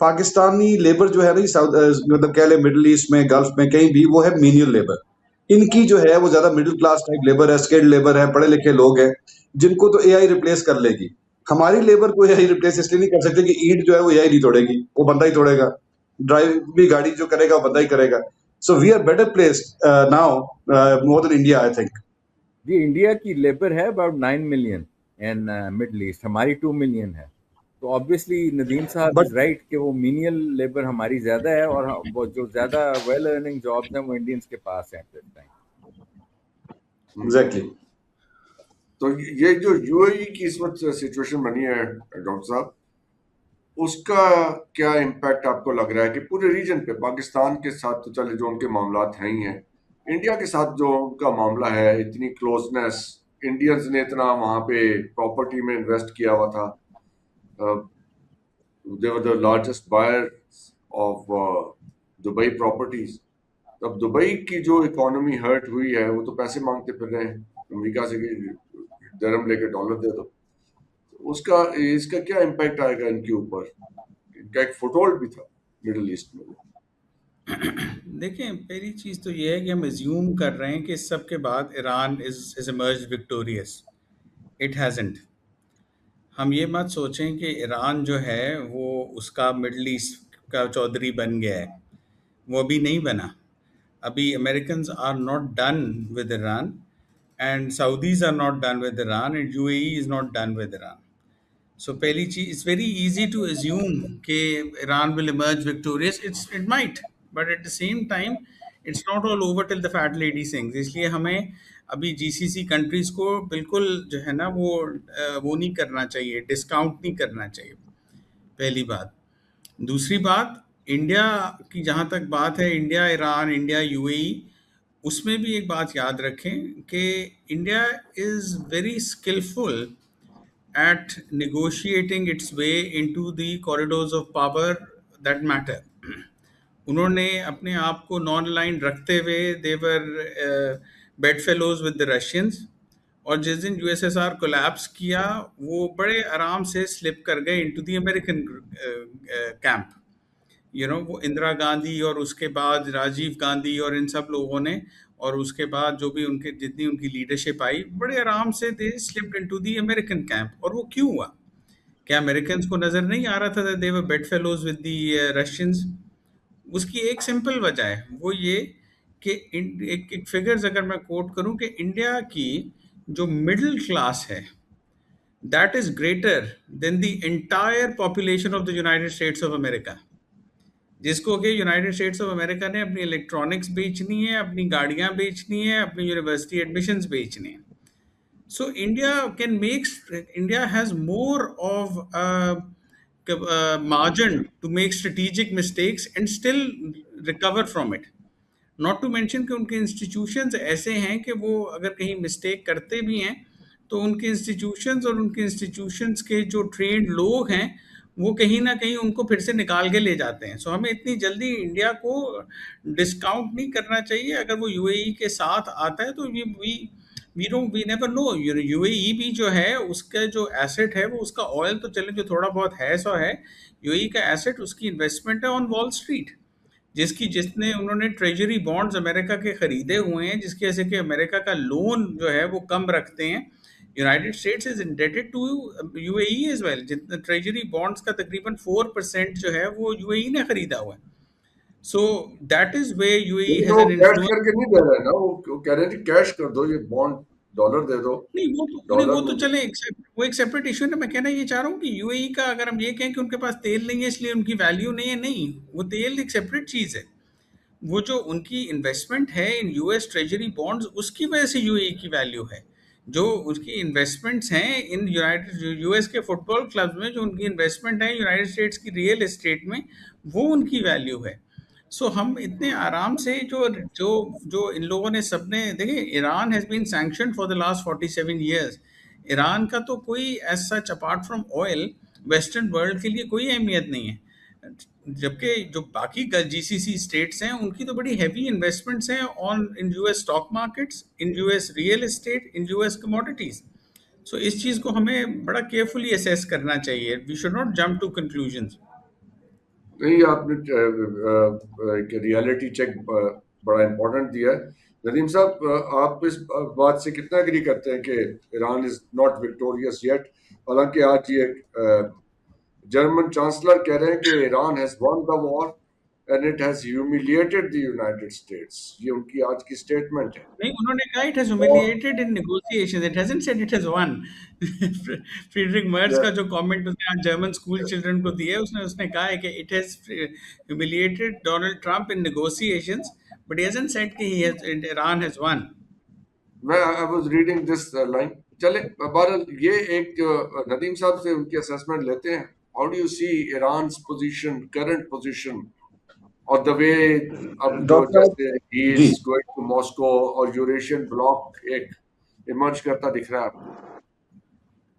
पाकिस्तानी लेबर जो है ना, मतलब कह ले मिडिल ईस्ट में, गल्फ में, कहीं भी वो है मीनियल लेबर। इनकी जो है वो ज्यादा मिडिल क्लास टाइप लेबर है, स्किल्ड लेबर है, पढ़े लिखे लोग हैं, जिनको तो एआई रिप्लेस कर लेगी। हमारी लेबर को एआई रिप्लेस इसलिए नहीं कर सकते कि ईंट जो है वो एआई नहीं तोड़ेगी, वो बंदा ही तोड़ेगा। ड्राइव भी गाड़ी जो करेगा वो बंदा ही करेगा। So we are better placed now more than India, I think. जी, इंडिया की लेबर है about 9 million and Middle East हमारी 2 मिलियन है। तो ऑब्वियसली नदीम साहब बट इज राइट कि वो मीनियल लेबर हमारी ज्यादा है, और वो जो ज्यादा वेल अर्निंग जॉब्स हैं वो इंडियंस के पास हैं एट दिस टाइम। एग्जैक्टली तो ये जो यूएई की इस वक्त सिचुएशन बनी है डॉक्टर साहब, उसका क्या इम्पैक्ट आपको लग रहा है कि पूरे रीजन पे, पाकिस्तान के साथ तो चले जो उनके मामलात हैं ही हैं, इंडिया के साथ जो उनका मामला है, इतनी क्लोजनेस, इंडियंस ने इतना वहां पे प्रॉपर्टी में इन्वेस्ट किया हुआ था, they were the largest buyer of Dubai properties. अब दुबई की जो इकोनॉमी हर्ट हुई है, वो तो पैसे मांगते फिर रहे हैं अमेरिका से कि दरम लेके डॉलर दे दो। उसका इसका क्या इम्पैक्ट आएगा इनके ऊपर? इनका एक फुटहोल्ड भी था मिडिल ईस्ट में। देखें, पहली चीज़ तो ये है कि हम एज्यूम कर रहे हैं कि इस सब के बाद Iran is emerged victorious. It hasn't. हम ये मत सोचें कि ईरान जो है वो उसका मिडल ईस्ट का चौधरी बन गया है। वो अभी नहीं बना। अभी Americans are not done with Iran, and Saudis are not done with Iran, and UAE is not done with Iran. So पहली चीज, it's very easy to assume कि Iran will emerge victorious. It might, but at the same time it's not all over till the fat lady sings. इसलिए हमें अभी GCC countries को बिल्कुल जो है ना वो नहीं करना चाहिए, डिस्काउंट नहीं करना चाहिए, पहली बात। दूसरी बात, इंडिया की जहाँ तक बात है, इंडिया ईरान, इंडिया यूएई, उसमें भी एक बात याद रखें कि India is very skilful at negotiating its way into the corridors of power that matter. उन्होंने अपने आप को नॉन अलाइंड रखते हुए they were bedfellows with the Russians, और जिस दिन यूएसएसआर कोलैप्स किया वो बड़े आराम से स्लिप कर गए इनटू द अमेरिकन कैंप। वो इंदिरा गांधी और उसके बाद राजीव गांधी और इन सब लोगों ने, और उसके बाद जो भी उनके जितनी उनकी लीडरशिप आई, बड़े आराम से they slipped into the American camp. और वो क्यों हुआ? क्या अमेरिकन को नजर नहीं आ रहा था they were bedfellows with the Russians? उसकी एक सिंपल वजह है, वो ये कि एक फिगर्स अगर मैं कोट करूं कि इंडिया की जो मिडिल क्लास है that is greater than the entire population of the United States of America. जिसको कि यूनाइटेड स्टेट्स ऑफ अमेरिका ने अपनी इलेक्ट्रॉनिक्स बेचनी है, अपनी गाड़ियां बेचनी है, अपनी यूनिवर्सिटी एडमिशन्स बेचनी है। So India has more of a margin to make strategic mistakes and still recover from it. Not to mention कि उनके इंस्टीट्यूशंस ऐसे हैं कि वो अगर कहीं मिस्टेक करते भी हैं तो उनके इंस्टीट्यूशंस और उनके इंस्टीट्यूशंस के जो ट्रेंड लोग हैं वो कहीं ना कहीं उनको फिर से निकाल के ले जाते हैं। सो हमें इतनी जल्दी इंडिया को डिस्काउंट नहीं करना चाहिए। अगर वो यूएई के साथ आता है तो वी नेवर नो। यूएई भी जो है उसका जो एसेट है वो उसका ऑयल तो चले जो थोड़ा बहुत है सो है, यूएई का एसेट उसकी इन्वेस्टमेंट है ऑन वॉल स्ट्रीट, जिसने उन्होंने ट्रेजरी बॉन्ड्स अमेरिका के खरीदे हुए हैं, जिसकी वजह से कि अमेरिका का लोन जो है वो कम रखते हैं। United States is indebted to UAE as well. जितने ट्रेजरी बॉन्ड्स का तकरीबन 4% जो है वो यूएई ने खरीदा हुआ है। So that is way UAE लेकिन हैज वो एन कैश इन्फ्लुएंस। करके नहीं दे रहे ना, वो कह रहे थे कैश कर दो, ये बॉन्ड डॉलर दे दो। नहीं डॉलर वो तो चले वो एक सेपरेट इशू है। मैं कहना ये चाह रहा हूँ कि यूएई का अगर हम ये कहें कि उनके पास तेल नहीं है इसलिए उनकी वैल्यू नहीं है, नहीं, वो तेल एक सेपरेट चीज़ है। वो जो उनकी इन्वेस्टमेंट है इन यूएस ट्रेजरी बॉन्ड्स, उसकी वजह से यूएई की वैल्यू है। जो उसकी इन्वेस्टमेंट्स हैं इन यूनाइटेड यूएस के फुटबॉल क्लब्स में, जो उनकी इन्वेस्टमेंट है यूनाइटेड स्टेट्स की रियल एस्टेट में, वो उनकी वैल्यू है। सो हम इतने आराम से जो जो जो इन लोगों ने सबने देखिए, Iran has been sanctioned for the last 47 years. Iran का तो कोई as such apart from oil western world के लिए कोई अहमियत नहीं है, जबकि जो बाकी जीसीसी स्टेट्स हैं उनकी तो बड़ी हैवी इन्वेस्टमेंट्स हैं on in US stock markets, in US real estate, in US commodities. So इस चीज़ को हमें बड़ा केयरफुली असेस करना चाहिए। We should not jump to conclusions. नहीं, आपने रियलिटी चेक बड़ा इम्पोर्टेंट दिया है। नदीम साहब, आप इस बात से कितना एग्री करते हैं कि Iran is not victorious yet? हालांकि आज ये जर्मन चांसलर कह रहे हैं कि Iran has won the war and it has humiliated the United States. ये उनकी आज की स्टेटमेंट है। नहीं, उन्होंने कहा it has humiliated in negotiations, it hasn't said it has won. Friedrich Merz का जो कमेंट उसने आज जर्मन स्कूल चिल्ड्रन को दिया, उसने कहा है कि it has humiliated Donald Trump in negotiations, but he hasn't said कि ईरान हैज वन। मैं I was reading this line. चले, बहरहाल ये एक नदीम साहब से उनकी असेसमेंट लेते हैं। How do you see Iran position, current position, और द वे अब जो जैसे ही इज गोइंग टू मॉस्को और यूरेशियन ब्लॉक एक इमर्ज करता दिख रहा है आपको?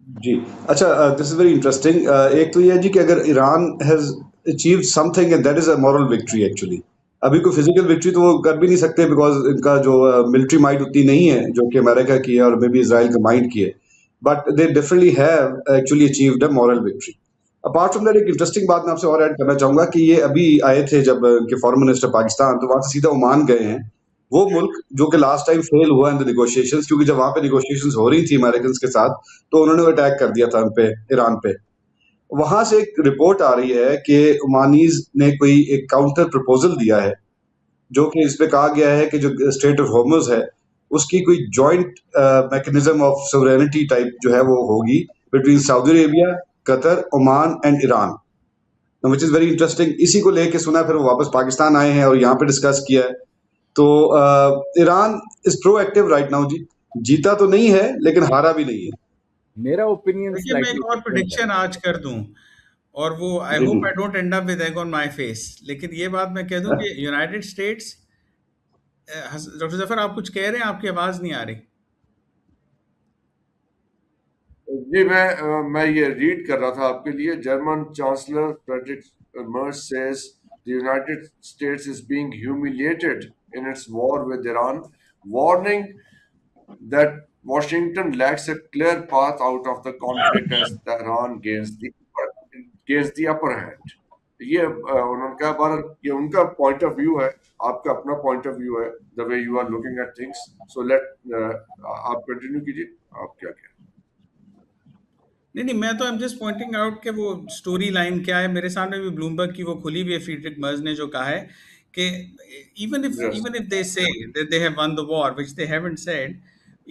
जी, अच्छा, दिस इज वेरी इंटरेस्टिंग। एक तो ये है जी कि अगर Iran has achieved something and that is a moral victory actually. अभी कोई फिजिकल विक्ट्री तो वो कर भी नहीं सकते बिकॉज इनका जो मिलिट्री माइट उतनी नहीं है जो कि अमेरिका की है और मे बी इसराइल का माइट की है, but they definitely have actually achieved a moral victory. Apart from that एक इंटरेस्टिंग बात मैं आपसे और ऐड करना चाहूंगा कि ये अभी आए थे जब उनके फॉरेन मिनिस्टर पाकिस्तान, तो वहां से सीधा ओमान गए हैं। वो मुल्क जो कि लास्ट टाइम फेल हुआ इन द निगोशिएशंस, क्योंकि जब वहां पे निगोशिएशंस हो रही थी अमेरिकन के साथ, तो उन्होंने अटैक कर दिया था उन पे, ईरान पे। वहां से एक रिपोर्ट आ रही है कि ओमानीज ने कोई एक काउंटर प्रपोजल दिया है, जो कि इस पे कहा गया है कि जो स्ट्रेट ऑफ हॉर्मुज है, उसकी कोई joint mechanism of sovereignty type जो है वो होगी between Saudi Arabia, Qatar, Oman and Iran, which is very interesting. इसी को लेके सुना, फिर वो वापस पाकिस्तान आए हैं और यहाँ पे डिस्कस किया है। तो Iran is proactive right now जी। जीता तो नहीं है लेकिन हारा भी नहीं है। मेरा ओपिनियन देखिए, मैं स्लाइटली एक और डिफरेंट है। प्रिडिक्शन आज कर दूं, और वो आई जी होप जी। I don't end up with egg on my face, लेकिन ये बात मैं कह दूं कि यूनाइटेड स्टेट्स, डॉक्टर जफर आप कुछ कह रहे हैं, आपकी आवाज नहीं आ रही। जी मैं ये रीड कर रहा था आपके लिए। German chancellor Friedrich MERS says the United States is being humiliated in its war with Iran, warning that Washington lacks a clear path out of the conflict as Tehran gains the upper hand. ये उन्होंने कहा, भारत, ये उनका point of view है, आपका अपना point of view है, the way you are looking at things. So आप कंटिन्यू कीजिए, आप क्या कह रहे हैं। नहीं, मैं तो I am just pointing out कि वो स्टोरी लाइन क्या है। मेरे सामने भी ब्लूमबर्ग की वो खुली हुई है, फ्रीडरिक मर्ज ने जो कहा है कि Yes. even if they say that they have won the war, which they haven't said,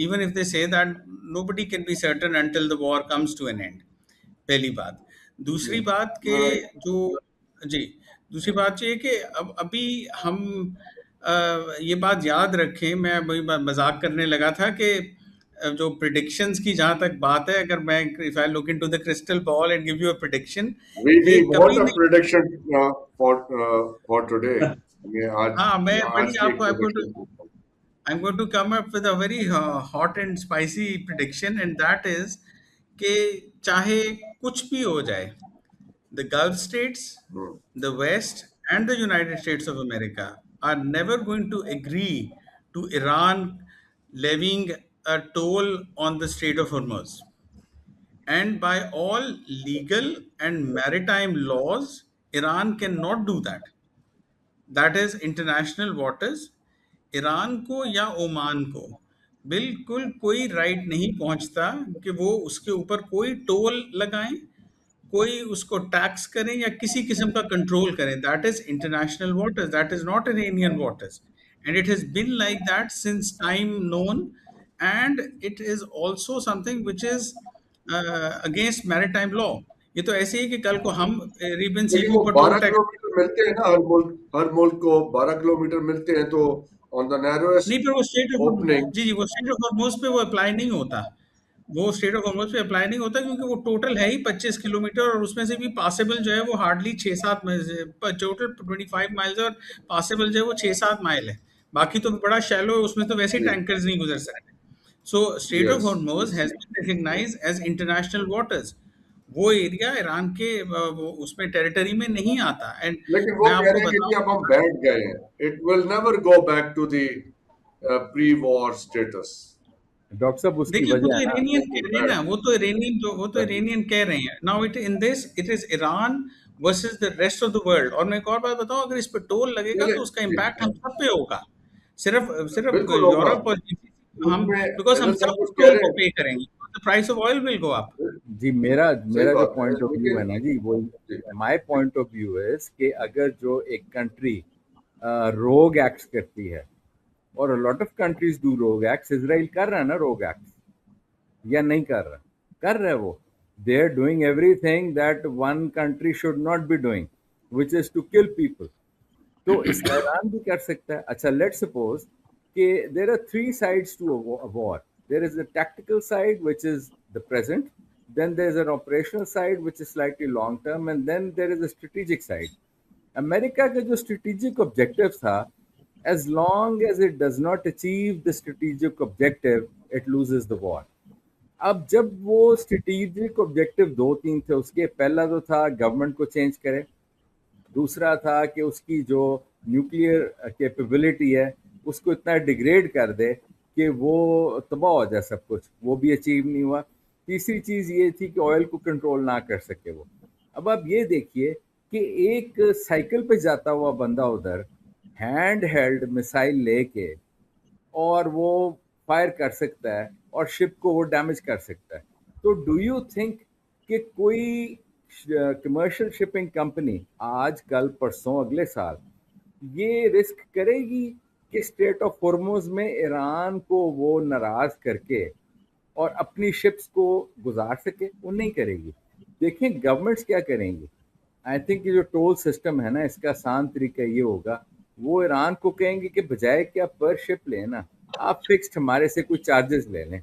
even if they say that, nobody can be certain until the war comes to an end, पहली बात। दूसरी बात के Right. जो जी, दूसरी बात ये है कि अब अभी हम ये बात याद रखें, मैं वही मजाक करने लगा था कि जो प्रिडिक्शंस की जहां तक बात है, अगर मैं if I look into the crystal ball and give you a prediction, We ये want कभी a नहीं। prediction for today. ये आज हाँ, मैं आज बड़ी की एक आपको prediction। I'm going to come up with a very hot and spicy prediction, and that is कि चाहे कुछ भी हो जाए, the Gulf states, Hmm. the West, and the United States of America are never going to agree to Iran levying a toll on the Strait of Hormuz. And by all legal and maritime laws, Iran cannot do that. That is international waters। Iran को या Oman को बिल्कुल कोई right नहीं पहुंचता कि वो उसके ऊपर कोई टोल लगाएं, कोई उसको टैक्स करें या किसी किस्म का कंट्रोल करें। That is international waters, that is not Iranian waters, and it has been like that since time known, and it is also something which is against maritime law. ये तो ऐसे ही कि कल को हम अरेबियन सी लेकिन के वो ऊपर टोल 12 टैक्स। किलोमीटर मिलते हैं ना, हर मुल्क को 12 किलोमीटर मिलते हैं, तो ऑन द नहीं, नैरोएस्ट पर वो स्टेट ऑफ, ओपनिंग। जी वो स्टेट ऑफ हॉर्मोज पे वो अप्लाई नहीं होता। वो स्टेट ऑफ हॉर्मोज पे अप्लाई नहीं होता क्योंकि वो टोटल है ही 25 किलोमीटर, और उसमें से भी पासेबल जो है वो हार्डली 6-7 टोटल 25 माइल्स, और पासेबल जो है वो 6-7 माइल है। बाकी तो बड़ा शैलो है, उसमें तो वैसे ही जी। टैंकर्स नहीं गुजर सकते। So strait of yes. Hormuz has been recognised as international waters. वो एरिया ईरान के उसमें टेरिटरी में नहीं आता। एंड लेकिन वो मैं कह आपको रहे हैं कि जी अब हम बताऊं, बैठ गए हैं, it will never go back to the pre war status. Doctor साहब उसकी देखिए, वो वजह तो है ना, इरानियन कह रहे हैं ना, वो तो बैड। इरानियन कह रहे हैं। Now it in this it is Iran versus the rest of the world. और मैं एक और बात बताऊं, अगर इस पे टोल लगेगा चलिए तो उसका जी, इम्पैक्ट हम सब पे होगा। सिर्फ सिर्फ बिल्कुल होगा। यूरोप और हम, उसमें बिकॉज हम एनएल साहब सब कुछ उस कह टोल रहे को हैं। पे करेंगे, the price of oil will go up. जी मेरा सही मेरा जो बात है, पॉइंट ऑफ व्यू है लेकिन ना जी, वो जी, my point of view is कि अगर जो एक कंट्री रोग एक्ट्स करती है, और लॉट ऑफ कंट्रीज डू रोग एक्ट्स, इजराइल कर रहा है ना रोग एक्ट्स, या नहीं कर रहा? कर रहे वो। They are doing everything that one country should not be doing, which is to kill people. तो इस ईरान भी कर सकता है। अच्छा, लेट्स सपोज कि there are three sides to a war. There is the tactical side which is the present, then there is an operational side which is slightly long term, and then there is a strategic side. America का जो strategic objective था, as long as it does not achieve the strategic objective, it loses the war. अब जब वो strategic objective दो तीन थे उसके, पहला तो था गवर्नमेंट को चेंज करे, दूसरा था कि उसकी जो न्यूक्लियर कैपेबिलिटी है उसको इतना डिग्रेड कर दे कि वो तबाह हो जाए सब कुछ, वो भी अचीव नहीं हुआ। तीसरी चीज़ ये थी कि ऑयल को कंट्रोल ना कर सके वो। अब आप ये देखिए कि एक साइकिल पे जाता हुआ बंदा उधर हैंड हेल्ड मिसाइल लेके और वो फायर कर सकता है और शिप को वो डैमेज कर सकता है। तो डू यू थिंक कि कोई कमर्शियल शिपिंग कंपनी आज कल परसों अगले साल ये रिस्क करेगी कि स्ट्रेट ऑफ हॉर्मुज में ईरान को वो नाराज करके और अपनी शिप्स को गुजार सके? वो नहीं करेगी। देखें गवर्नमेंट्स क्या करेंगी। आई थिंक ये जो टोल सिस्टम है ना, इसका आसान तरीका ये होगा, वो ईरान को कहेंगे कि बजाय कि आप पर शिप लें ना, आप फिक्स्ड हमारे से कुछ चार्जेस ले लें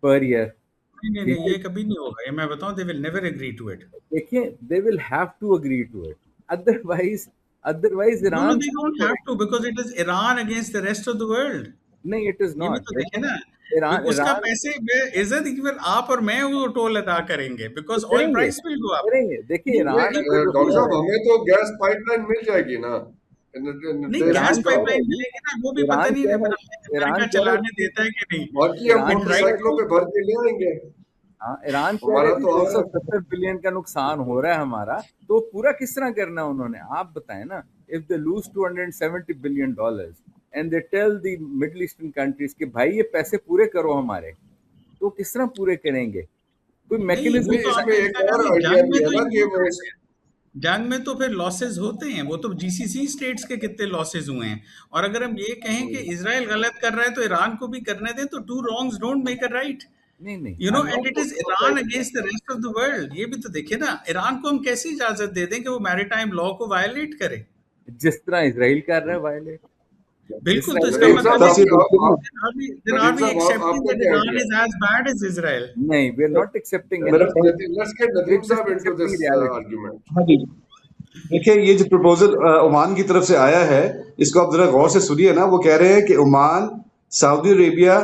पर ईयर। नहीं नहीं ठीक नहीं, है, ये कभी नहीं होगा, ये मैं बताऊं, they will never agree to it. देखिए they will have to agree to it, otherwise otherwise No, no, Iran they don't have to because it is Iran against the rest of the world. नहीं, it is ये भी not. तो देखे ना, Iran उसका Iran पैसे इज्जत even आप और मैं वो टोल अदा करेंगे तो बिकॉज ऑयल करेंगे प्राइस विल गो अप। करेंगे। देखिए नहीं ईरान नहीं अगर डॉक्टर साहब, रुपया हमें तो गैस पाइपलाइन मिल जाएगी ना। नहीं, देश गैस ईरान कह रहा पाइपलाइन है जी, मिलेगी ना, वो भी पता ईरान नहीं कह रहा अमेरिका ईरान कह रहा है चलाने कि देता है कि नहीं। बाकी हम ईरान कह रहा है मोटरसाइकिलों पे भर के ले आएंगे। हाँ, ईरान कह रहा हमारा है कि तो और 270 बिलियन का नुकसान हो रहा है हमारा, तो पूरा किस तरह करना है उन्होंने? आप बताएं ना। If they lose 270 billion dollars and they tell the middle eastern countries कि भाई ये पैसे पूरे करो हमारे, तो किस तरह पूरे करेंगे? कोई नहीं, मैकेनिज्म वो नहीं, तो इसमें आपने एक कहा और कि आइडिया जंग भी में है तो ना कि इग्नोर वो करते हैं। जंग में तो फिर लॉसेस होते हैं, वो तो जीसीसी स्टेट्स के कितने लॉसेस हुए हैं। और अगर हम ये कहें कि इसराइल गलत कर रहा है तो ईरान को भी करने दें, तो two wrongs don't make a right, नहीं नहीं, you I know, am and not it is talking Iran about against the rest of the world. ये भी तो देखिए ना, ईरान को हम कैसे इजाजत दे दें कि वो मैरीटाइम लॉ को वायलेट करे? जिस तरह इसराइल कर रहा है वायलेट। बिल्कुल, तो इसराइल इसका नदीम कह साहब, मतलब है बस कि ये देखिए ना, then are नदीम we साहब, accepting आपका that क्या Iran idea is as bad as Israel? नहीं, वी आर नॉट एक्सेप्टिंग मेरा एनीथिंग, पॉइंट, let's get we Nadeem are just साहब into accepting this reality. Argument. हाँ जी, देखिए ये जो प्रपोजल ओमान की तरफ से आया है, इसको आप जरा गौर से सुनिए ना। वो कह रहे हैं कि Oman, Saudi Arabia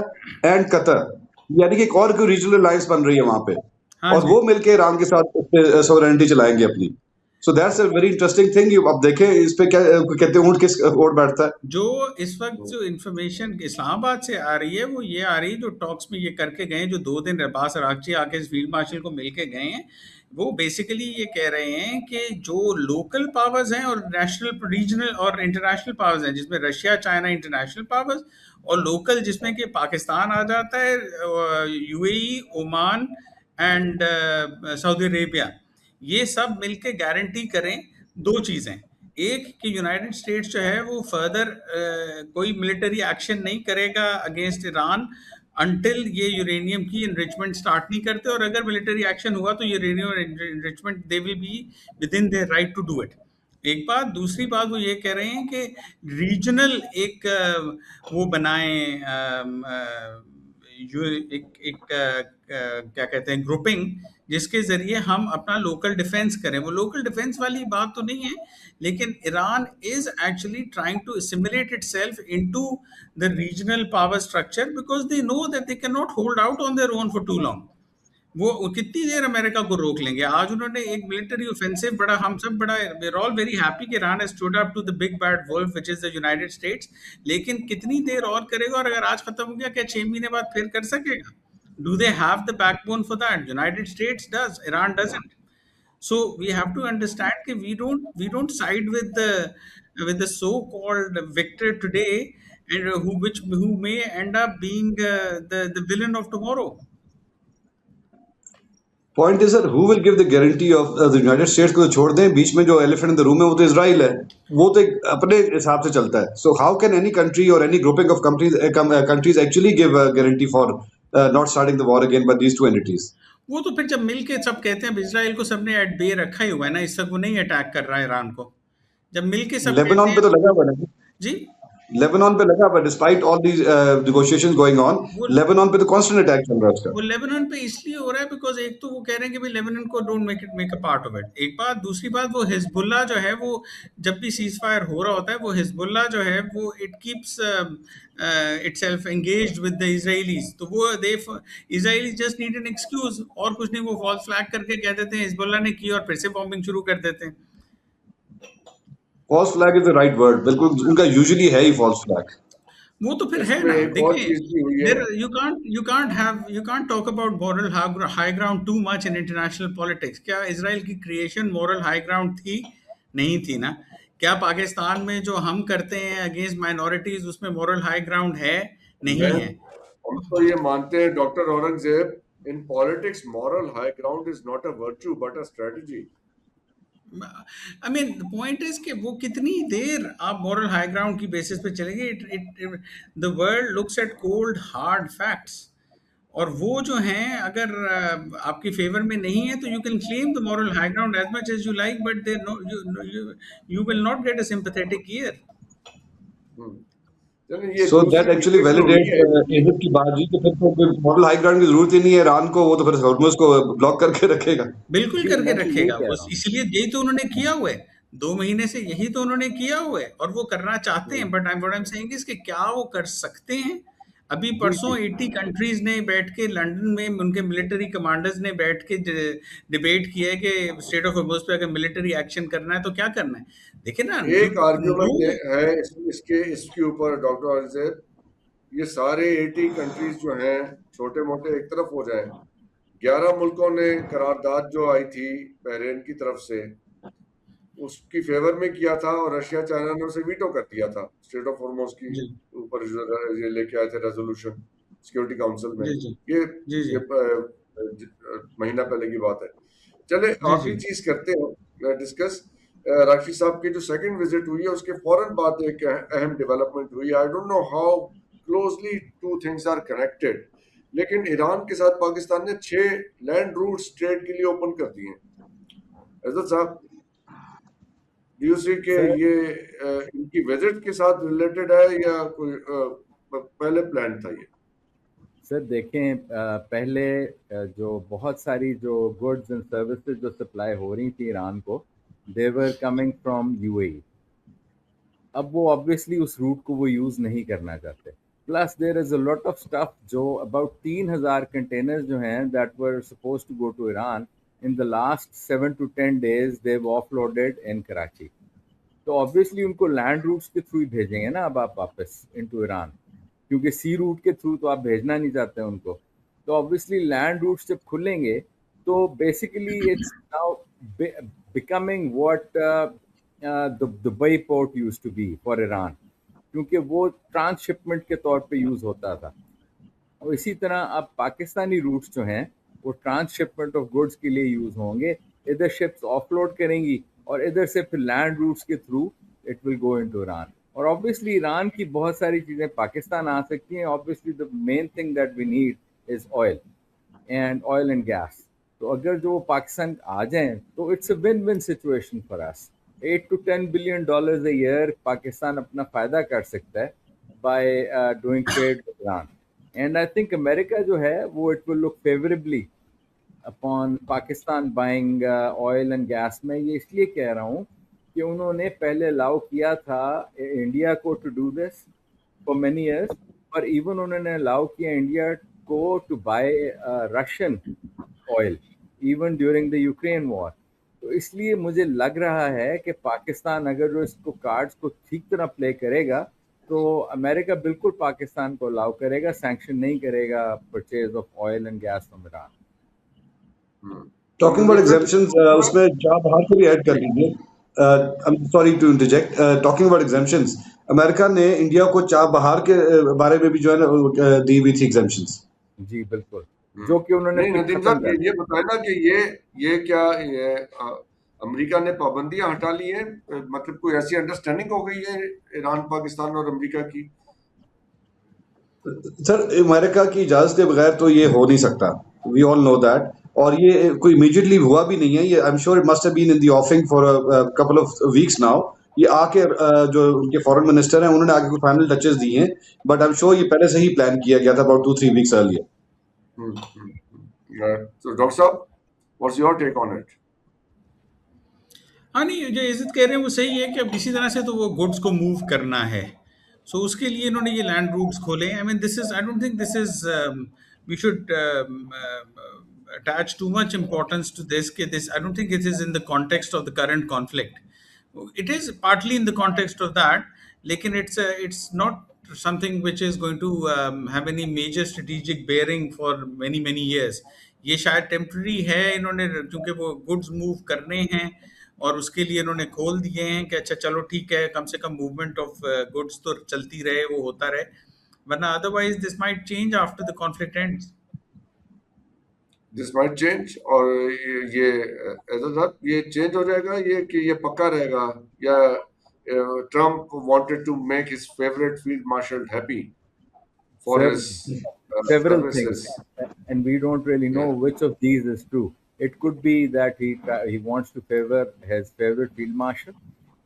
and Qatar, यानी कि एक और कोई रीजनल अलायंस बन रही है वहां पे, हाँ और जी। वो मिलके ईरान के साथ सोवरेनिटी चलाएंगे अपनी। So that's a very interesting thing. अब देखें इस पे क्या कहते हैं, ऊंट किस ओर बैठता है। जो इस वक्त जो इन्फॉर्मेशन इस्लामाबाद से आ रही है, वो ये आ रही है, जो टॉक्स में ये करके गए हैं, जो 2 दिन अब्बास अरागची आके फील्ड मार्शल को मिलके गए हैं, वो बेसिकली ये कह रहे हैं कि जो लोकल पावर्स हैं और नेशनल, रीजनल और इंटरनेशनल पावर्स हैं, जिसमें रशिया, चाइना इंटरनेशनल पावर्स, और लोकल जिसमें कि पाकिस्तान आ जाता है, UAE, Oman and Saudi Arabia, ये सब मिलके गारंटी करें 2 चीज़ें। एक कि यूनाइटेड स्टेट्स जो है वो फर्दर कोई मिलिट्री एक्शन नहीं करेगा अगेंस्ट ईरान अंटिल ये यूरेनियम की इनरिचमेंट स्टार्ट नहीं करते, और अगर मिलिट्री एक्शन हुआ तो uranium enrichment they will be within their right to do it. एक बात। दूसरी बात, वो ये कह रहे हैं कि रीजनल एक वो बनाएं, क्या कहते हैं, ग्रुपिंग, जिसके जरिए हम अपना लोकल डिफेंस करें। वो लोकल डिफेंस वाली बात तो नहीं है, लेकिन Iran is actually trying to assimilate itself into the regional power structure because they know that they cannot hold out on their own for too long. वो कितनी देर अमेरिका को रोक लेंगे? आज उन्होंने एक मिलिट्री ऑफेंसिव, बड़ा हम सब बड़ा we are all very happy कि Iran has stood up to the big bad wolf which is the United States, लेकिन कितनी देर और करेगा? और अगर आज खत्म हो गया, क्या 6 महीने बाद फिर कर सकेगा? Do they have the backbone for that? United states does, Iran doesn't. So we have to understand that we don't side with the so-called victor today, and who may end up being the villain of tomorrow. Point is sir, who will give the guarantee of the United states को? तो छोड़ दें, बीच में जो elephant in the room है वो तो Israel है, वो तो एक अपने हिसाब से चलता है। So how can any country or any grouping of countries actually give guarantee for not starting the war again by these two entities? वो तो फिर जब मिलके सब कहते हैं, अब इजराइल को सबने एट बे रखा ही हुआ है ना, इस तक वो नहीं अटैक कर रहा है ईरान को। जब मिलके सब कहते लेबनान पे हैं तो लगा हुआ है, जी, लेबनान पे लगा हुआ, despite all these negotiations going on, वो लेबनान पे तो कांस्टेंट अटैक चल रहा है उसका। वो लेबनान पे इसलिए हो रहा है बिकॉज एक तो वो कह रहे हैं कि भाई लेबनान को don't make a part of it, एक बात। दूसरी बात, वो हिजबुल्ला जो है, वो जब भी सीज फायर हो रहा होता है, वो हिजबुल्ला जो है वो it keeps itself engaged with the Israelis, तो वो they Israeli just need an excuse, और कुछ नहीं, वो फॉल्स फ्लैग करके कह देते हैं हिजबुल्ला ने की, और फिर से बॉम्बिंग शुरू कर देते हैं। False flag is the right word, बिल्कुल उनका यूजुअली है ही फॉल्स फ्लैग। वो तो फिर है इसमें ना, एक और देखिए, चीज भी हुई है। देर you can't talk about moral high ground too much in international politics. क्या इसराइल की क्रिएशन moral high ground थी? नहीं थी ना। क्या पाकिस्तान में जो हम करते हैं अगेंस्ट माइनॉरिटीज उसमें moral high ground है? नहीं मैं है। हम तो ये मानते हैं doctor Aurangzeb, in politics moral high ground is not a virtue but a strategy. I mean the point is कि वो कितनी देर आप मॉरल हाई ग्राउंड की बेसिस पे चलेंगे? It the world looks at cold hard facts, और वो जो हैं अगर आपकी फेवर में नहीं है तो you can claim the moral high ground as much as you like, but they know you will not get a sympathetic ear. चलिए, ये सो दैट दूसरी एक्चुअली मीटिंग जो हुई वैलिडेट है, इजिप्ट की बात जी, तो फिर तो मॉडल हाई ग्राउंड की जरूरत ही नहीं है ईरान को, वो तो फिर हॉर्मुज़ को ब्लॉक करके रखेगा। बिल्कुल जी करके मैं तो यही रखेगा कह वो, रहा हूँ। इसलिए यही तो उन्होंने किया हुआ है। 2 महीने से यही तो उन्होंने किया हुआ है और वो करना चाहते हैं, but I am saying is कि क्या वो कर सकते हैं? अभी जी परसों जी 80 कंट्रीज ने बैठ के लंदन में उनके मिलिट्री कमांडर्स ने बैठ के डिबेट किया है कि स्टेट ऑफ हॉर्मुज़ पे अगर मिलिट्री एक्शन करना है तो क्या करना है। देखिए ना, यू एक आर्ग्यूमेंट नो। है इसके ऊपर डॉक्टर औरंगजेब, ये सारे 80 कंट्रीज जो हैं छोटे मोटे एक तरफ हो जाएं, 11 मुल्कों ने करारदाद जो आई थी बहरीन की तरफ से उसकी फेवर में किया था, और रशिया चाइना ने उसे वीटो कर दिया था स्टेट ऑफ हॉर्मुज़ की जी ऊपर जो ये लेके आए थे रेजोल्यूशन सिक्योरिटी काउंसिल में। जी जी ये जी जी महीना पहले की बात है। चले जी जी आखिरी चीज करते हैं डिस्कस। राशि साहब की जो सेकंड विजिट हुई है उसके फौरन बाद एक अहम डेवलपमेंट हुई। I don't know how closely two things are connected, लेकिन ईरान के साथ पाकिस्तान ने 6 लैंड रूट्स ट्रेड के लिए ओपन कर दिए हैं। इज्जत साहब, डू यू सी के सर ये इनकी विजिट के साथ रिलेटेड है या कोई पहले प्लान था ये? सर देखें, पहले जो बहुत सारी जो गुड्स एंड सर्विसेज जो सप्लाई हो रही थी ईरान को, दे वर कमिंग फ्रॉम यूएई। अब वो ऑब्वियसली उस रूट को वो यूज़ नहीं करना चाहते। Plus there is a lot of stuff, जो अबाउट 3000 कंटेनर्स जो हैं that were suppose to go to Iran, in the last 7 to 10 days they've offloaded in Karachi. तो ऑब्वियसली उनको लैंड रूट्स के थ्रू ही भेजेंगे ना अब आप वापस इनटू ईरान, क्योंकि सी रूट के थ्रू तो आप भेजना नहीं चाहते उनको। तो ऑब्वियसली लैंड रूट्स जब खुलेंगे तो basically it's now becoming what Dubai port used to be for Iran, क्योंकि वो ट्रांसशिपमेंट के तौर पे यूज़ होता था। और इसी तरह अब पाकिस्तानी रूट्स जो हैं वो ट्रांसशिपमेंट ऑफ गुड्स के लिए यूज़ होंगे। इधर शिप्स ऑफलोड करेंगी और इधर से फिर लैंड रूट्स के through it will go into Iran. और ऑब्वियसली ईरान की बहुत सारी चीज़ें पाकिस्तान आ सकती हैं। Obviously the main thing that we need is oil and gas. तो अगर जो पाकिस्तान आ जाएं तो it's a win win situation for us. 8 to 10 billion dollars a year Pakistan अपना फ़ायदा कर सकता है by doing trade with Iran. And I think America जो है वो it will look favourably upon Pakistan buying oil and gas. में ये इसलिए कह रहा हूँ कि उन्होंने पहले अलाउ किया था इंडिया को to do this for many years, और इवन उन्होंने अलाउ किया इंडिया को to buy Russian oil even during the Ukraine war. तो इसलिए मुझे लग रहा है कि पाकिस्तान अगर जो इसको कार्ड्स को ठीक तरह प्ले करेगा तो अमेरिका बिल्कुल पाकिस्तान को अलाउ करेगा, सैंक्शन नहीं करेगा purchase of oil and gas from Iran. Talking about exemptions, उसमें चार बाहर से भी ऐड कर लीजिए। I am sorry to interject. Talking about exemptions, America ने इंडिया को चार बाहर के बारे में भी जो है ना दी हुई थी एग्जेम्पशंस। जी बिल्कुल, जो कि उन्होंने नहीं फिर नदीम खत्म साहब, कर ये बताए ना कि ये क्या ये अमेरिका ने पाबंदियां हटा ली हैं, मतलब कोई ऐसी अंडरस्टैंडिंग हो गई है ईरान पाकिस्तान और अमेरिका की? सर, अमेरिका की इजाजत के बगैर तो ये हो नहीं सकता, वी ऑल नो दैट। और ये कोई इमीडिएटली हुआ भी नहीं है, ये I am sure it must have been in the offing for a couple of weeks now. ये आके जो उनके फॉरेन मिनिस्टर हैं उन्होंने आके कोई फाइनल टचेस दिए हैं, बट आई एम श्योर ये पहले से ही प्लान किया गया था अबाउट 2-3 वीक्स अर्लियर। तो डॉक्टर साहब, what's your take on it? हाँ, नहीं, जो इज़्ज़त कह रहे हैं वो सही है कि अब किसी तरह से तो वो गुड्स को मूव करना है। सो उसके लिए इन्होंने ये लैंड रूट्स खोले। I mean this is I don't think this is we should attach too much importance to this कि this I don't think it is in the context of the current conflict. It is partly in the context of that, लेकिन it's not something which is going to have any major strategic bearing for many years. ये शायद temporary है, इन्होंने क्योंकि वो goods move करने हैं और उसके लिए इन्होंने खोल दिए हैं कि अच्छा चलो ठीक है, कम से कम मूवमेंट ऑफ गुड्स तो चलती रहे, वो होता रहे, वरना otherwise this might change after the conflict ends. This might change, और ये एजाज़ ये चेंज हो जाएगा, ये कि ये पक्का रहेगा, या Trump wanted to make his favourite field marshal happy for Sev- his several services. things, and we don't really know Yeah. which of these is true. It could be that he wants to favor his favorite field marshal.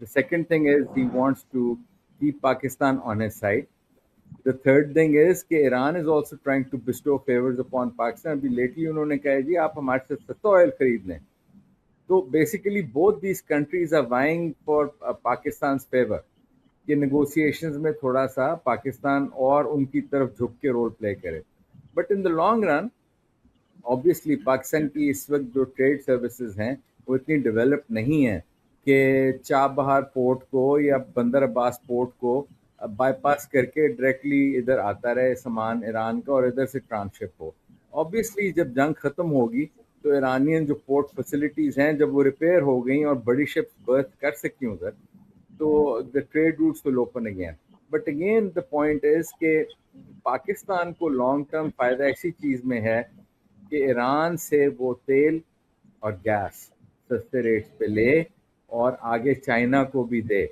The second thing is he wants to keep Pakistan on his side. The third thing is कि Iran is also trying to bestow favors upon Pakistan. अभी lately उन्होंने कहा है जी आप हमारे से सस्ता oil खरीद लें. तो basically both these countries are vying for Pakistan's favor. कि negotiations में थोड़ा सा पाकिस्तान और उनकी तरफ झुक के रोल प्ले करे. But in the long run obviously Pakistan की इस वक्त जो ट्रेड सर्विसेज हैं वो इतनी डेवलप नहीं है कि चाबहार पोर्ट को या बंदर अब्बास पोर्ट को बाईपास करके डायरेक्टली इधर आता रहे सामान ईरान का और इधर से ट्रांसशिप हो. ऑब्वियसली जब जंग ख़त्म होगी तो ईरानियन जो पोर्ट फैसिलिटीज़ हैं जब वो रिपेयर हो गई और बड़ी शिप्स बर्थ कर सकती हैं उधर, तो the trade routes will open again. But again the point is कि पाकिस्तान को लॉन्ग टर्म फ़ायदा ऐसी चीज़ में है कि ईरान से वो तेल और गैस सस्ते रेट्स पे ले और आगे चाइना को भी दे.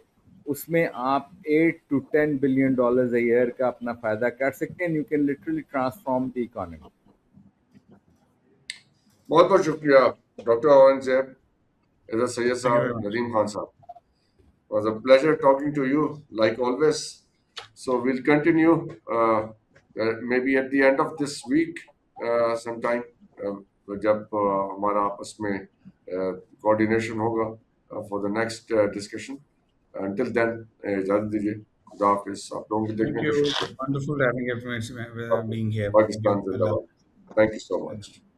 उसमें आप 8 to 10 billion dollars a year का अपना फ़ायदा कर सकते हैं. You can literally transform the economy. बहुत बहुत शुक्रिया डॉक्टर औरंगजेब, इज़त सैयद Thank you very साहब, much. नदीम खान साहब. It was a pleasure talking to you like always. So we'll continue maybe at the end of this week sometime जब हमारा आपस में coordination होगा for the next discussion. Until then इजाज़त दीजिए. खुदा हाफिज़. आप लोगों की Thank देखने you. का शुक्रिया. Wonderful having information, being here. Thank you. Pakistan जिंदाबाद. Thank you so much.